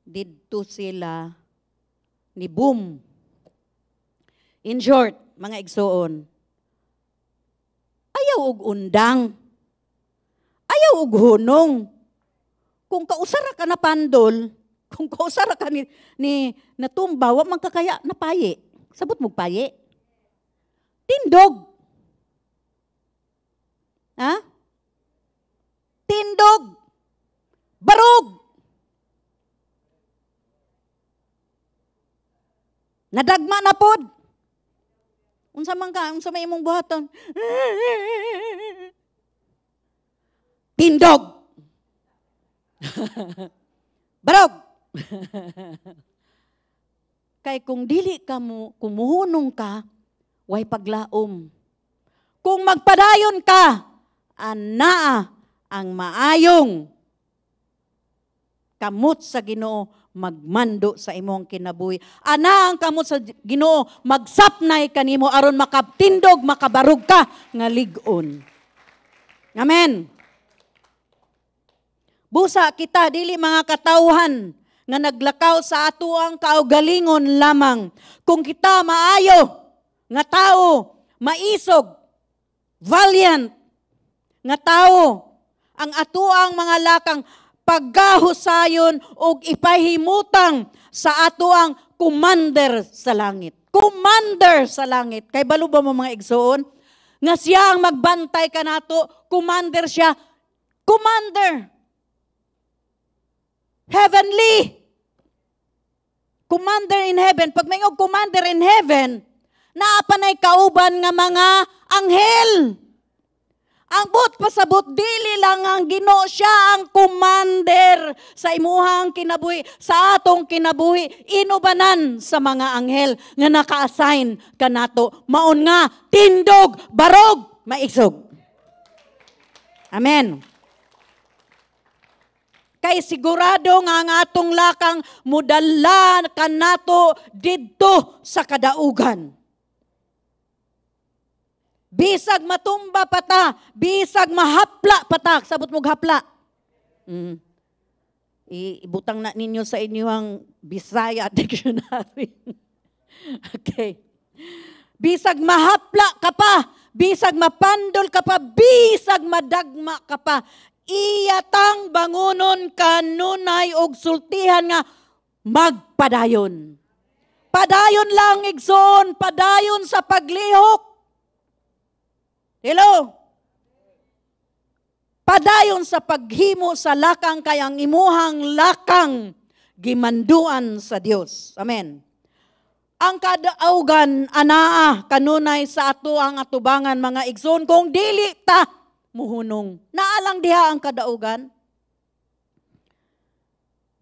didto sila ni boom. In short, mga igsoon, ayaw og undang, ayaw og hunong. Kung kausara ka na pandol, kung kausara ka ni natumba, wa man ka kaya napayi. Sabot mo payi. Tindog. Ha? Tindog. Barog. Nadagma na pod. Unsa man ka, unsa may imong buhaton? Tindog. Barog. Kay kung dili ka mo, kumuhunong ka, way paglaom. Kung magpadayon ka, anaa ang maayong kamot sa Ginoo magmando sa imong kinabuhi. Ana ang kamot sa Ginoo magsapnay kanimo aron makatindog, makabarog ka nga lig-on. Amen. Busa kita dili mga katawhan nga naglakaw sa atuang kaugalingon lamang. Kung kita maayo nga tao, maisog, valiant nga tao, ang atuang mga lakang paggahusayon o ipahimutang sa atuang commander sa langit. Commander sa langit. Kay balo ba mo mga igsoon? Nga siya ang magbantay ka nato, commander siya. Commander. Heavenly. Commander in heaven. Pag may commander in heaven, naapanay kauban nga mga anghel. Ang but pasabot, dili lang ang Ginoo siya ang commander sa imuhang kinabuhi, sa atong kinabuhi, inubanan sa mga anghel nga naka-assign kanato. Maon nga, tindog, barog, maisog. Amen. Kay sigurado nga ang atong lakang mudala kanato didto sa kadaugan. Bisag matumba pata, bisag mahapla pata, sabot mong hapla. Ibutang na ninyo sa inyong Bisaya Dictionary. Okay. Bisag mahapla ka pa, bisag mapandol ka pa, bisag madagma ka pa, iyatang bangunon kanunay og sultihan nga magpadayon. Padayon lang igsoon, padayon sa paglihok. Hello? Padayon sa paghimo sa lakang kay ang imuhang lakang gimanduan sa Dios. Amen. Ang kadaugan anaa kanunay sa ato ang atubangan mga igsoon kung dili ta muhunong. Naalang diha ang kadaugan.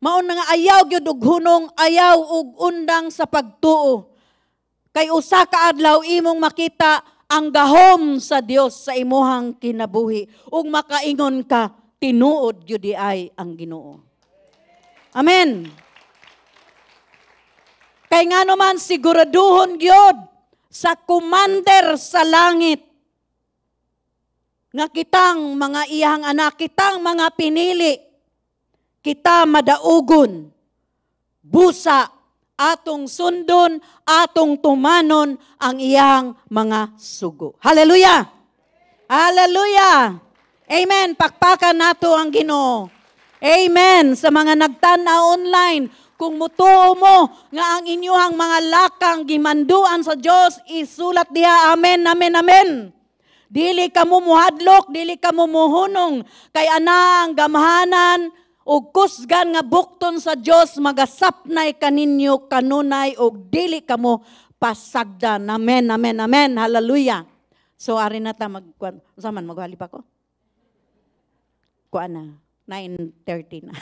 Mao na nga ayaw gyud og hunong, ayaw og undang sa pagtuo. Kay usa ka adlaw imong makita ang gahom sa Dios sa imuhang kinabuhi ug makaingon ka tinuod gyud ay ang Ginoo. Amen. Kay ngano man siguraduhon gyud sa commander sa langit nga kitang mga iyang anak, kitang mga pinili, kita madaugon, busa, atong sundon, atong tumanon ang iyang mga sugo. Hallelujah! Hallelujah! Amen! Pakpakan nato ang Ginoo. Amen! Sa mga nagtanaw online, kung mutuo mo nga ang inyong mga lakang gimanduan sa Dios, isulat diha, amen, amen, amen. Dili ka mo muhadlok, dili ka mo muhunong, kay ana ang gamhanan, og kusgan nga bukton sa Dios magasapnay kaninyo kanunay og dili kamo pasagdan. Amen, amen, amen. Hallelujah. So ari na ta saman maghali pa ko. Kuan na 9:30 na.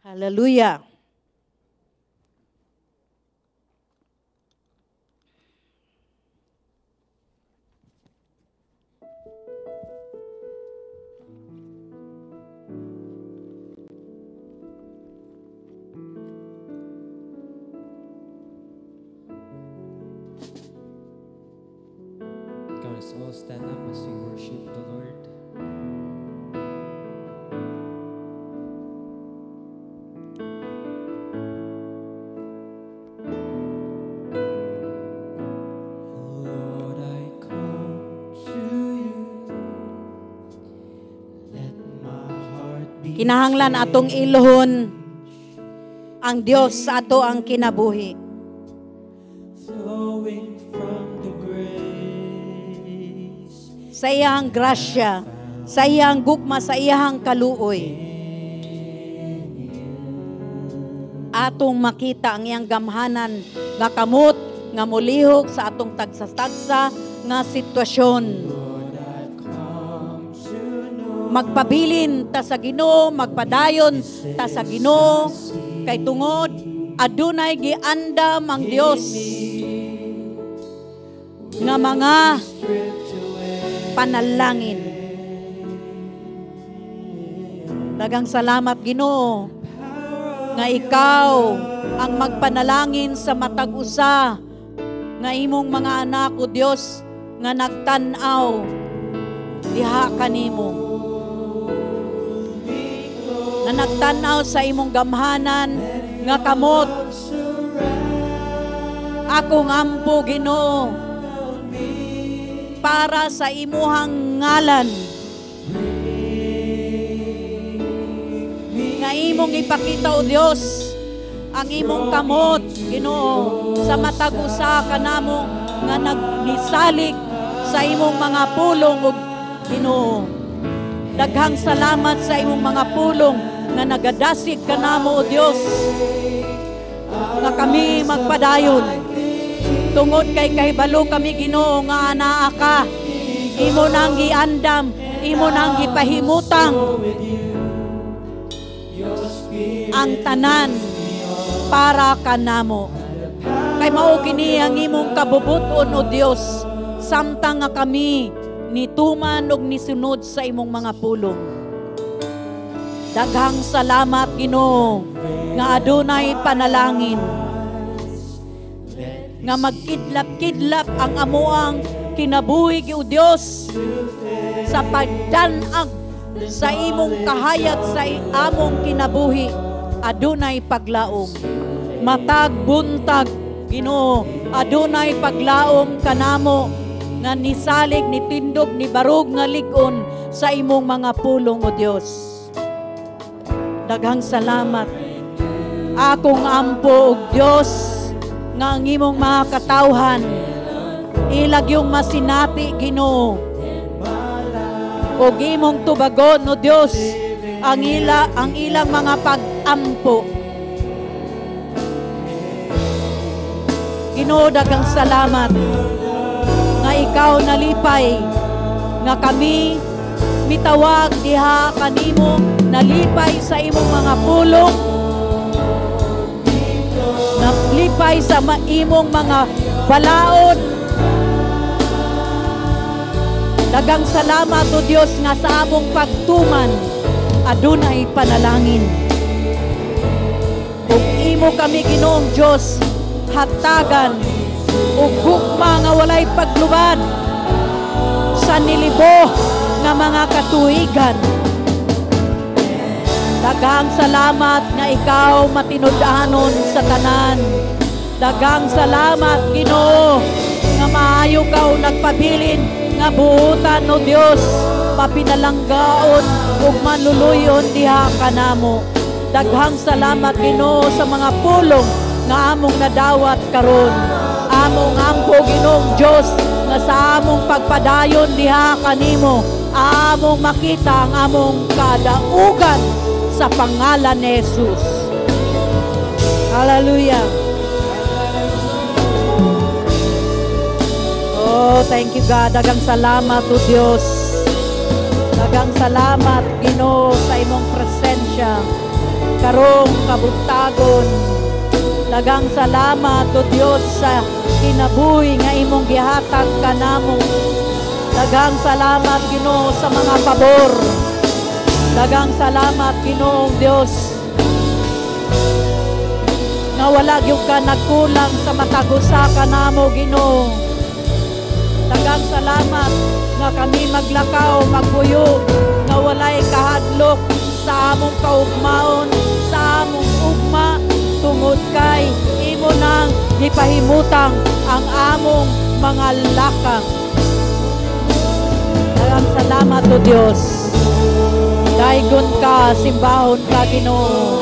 Hallelujah. Let's all stand up as we worship the Lord. Lord, I come to you. Let my heart be Kinahanglan atong iluhon ang Dios sa ato ang kinabuhi. flowing from the grace. Sa iyang grasya, sa iyang gugma, sa iyang kaluoy. Atong makita ang iyang gamhanan nga kamot, nga mulihok sa atong tagsa-tagsa nga sitwasyon. Magpabilin ta sa Ginoo, magpadayon ta sa Ginoo, kay tungod adunay giandam ang Dios nga mga panalangin. Daghang salamat Ginoo nga ikaw ang magpanalangin sa matag usa nga imong mga anak o Dios nga nagtan-aw diha kanimo, nga nagtan-aw sa imong gamhanan nga kamot. Akong ampo Ginoo para sa imuhang ngalan nga imong ipakita o Dios ang imong kamot Ginoo sa matag usa kanamo nga nagnisalig sa imong mga pulong o Ginoo. Daghang salamat sa imong mga pulong nga nagadasig kanamo o Dios nga kami magpadayon. Tungod kay kahibalo kami Ginoo nga anaa ka, imo nang giandam, imo nang gipahimutang ang tanan para kanamo. Kay mao kini ang imong kabubuton o Dios, samtang nga kami nituman og nisunod sa imong mga pulong. Daghang salamat Ginoo nga adunay panalangin nga magkidlap-kidlap ang amuang kinabuhi o Dios sa pagdanag sa imong kahayag sa among kinabuhi. Adunay paglaom matag buntag Ginoo, adunay paglaom kanamo nga nisalig, nitindog, nibarog nga lig-on sa imong mga pulong o Dios. Daghang salamat akong ampo og Dios nga ang imong mga katawhan ilag yung masinati Ginoo og imong tubagon no Dios ang ilang mga pag-ampo Ginoo, daghang salamat nga ikaw nalipay nga kami mitawag diha kanimo, nalipay sa imong mga pulong, nalipay sa imong mga balaod. Daghang salamat o Dios nga sa among pagtuman adunay panalangin. Ug imo kami Ginoong Dios hatagan ug gugma nga walay paglubad sa nilibo nga mga katuigan. Daghang salamat nga ikaw matinud-anon sa tanan. Daghang salamat Ginoo nga maayo ka nagpabilin nga buutan o Dios papinalanggaon ug manluluyon diha kanamo. Daghang salamat Ginoo sa mga pulong nga among nadawat karon. Among ampo Ginoong Dios nga sa among pagpadayon diha kanimo, among makita ang among kadaugan sa pangalan ni Jesus. Hallelujah. Oh, thank you God. Daghang salamat o Dios. Daghang salamat Ginoo sa imong presensya karong kabuntagon. Daghang salamat o Dios sa kinabuhi nga imong gihatag kanamo. Daghang salamat Ginoo sa mga pabor. Daghang salamat Ginoong Dios nga wala gyud ka nagkulang sa matagusa kanamo Ginoo. Daghang salamat nga kami maglakaw, magbuyo, nga walay kahadlok sa among kaugmaon, sa among ugma, tungod kay imo nang gipahimutang ang among mga lakang. Daghang salamat o Dios. Daigon ka, simbahon ka Ginoo.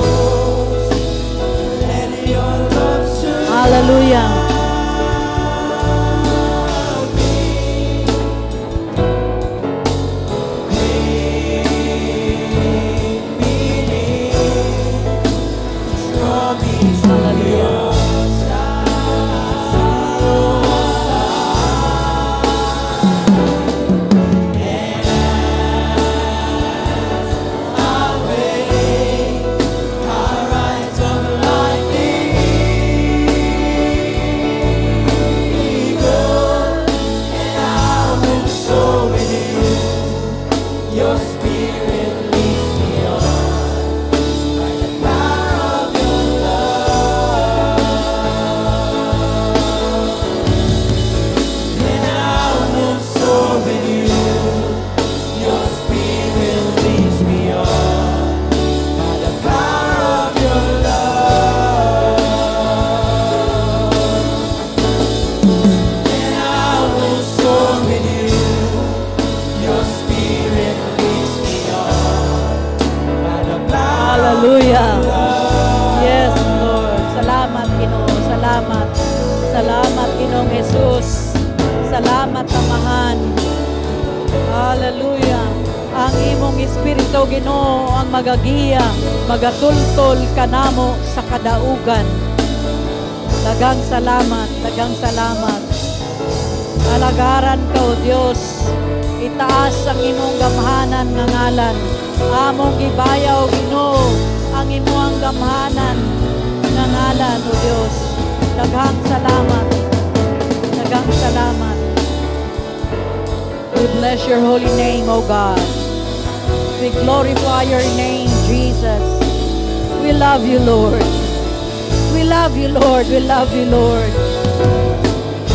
Hallelujah. Hallelujah. Yes, Lord. Salamat, Ginoo. Salamat. Salamat, Ginoong Jesus. Salamat, Amahan. Hallelujah. Ang imong Espiritu, Ginoo, ang magagiya, magatultol kanamo sa kadaugan. Daghang salamat, daghang salamat. Alagaran ka, O Dios. Itaas ang imong gamhanan nga ngalan. Among gibayaw Ginoo ang imong gamhanan nga ngalan o Dios. Daghang salamat. Daghang salamat. We bless your holy name, O God. We glorify your name, Jesus. We love you, Lord. We love you, Lord. We love you, Lord.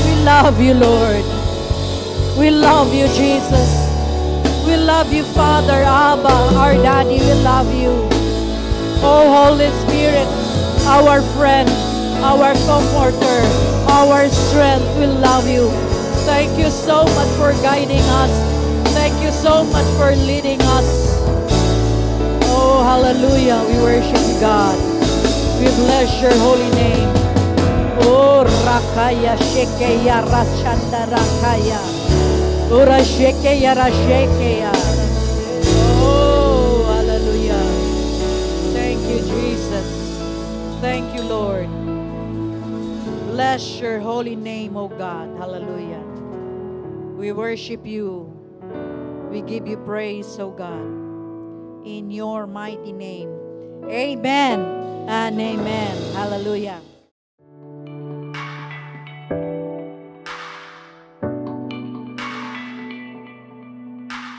We love you, Lord. We love you, Jesus. We love you, Father, Abba, our Daddy, we love you. Oh, Holy Spirit, our friend, our comforter, our strength, we love you. Thank you so much for guiding us. Thank you so much for leading us. Oh, hallelujah, we worship you, God. We bless your holy name. Oh, Rakaya, Shekeya, Rashanda, Rakaya. Ora shekeya ra shekeya. Oh, hallelujah. Thank you, Jesus. Thank you, Lord. Bless your holy name, O God. Hallelujah. We worship you. We give you praise, O God. In your mighty name. Amen and amen. Hallelujah.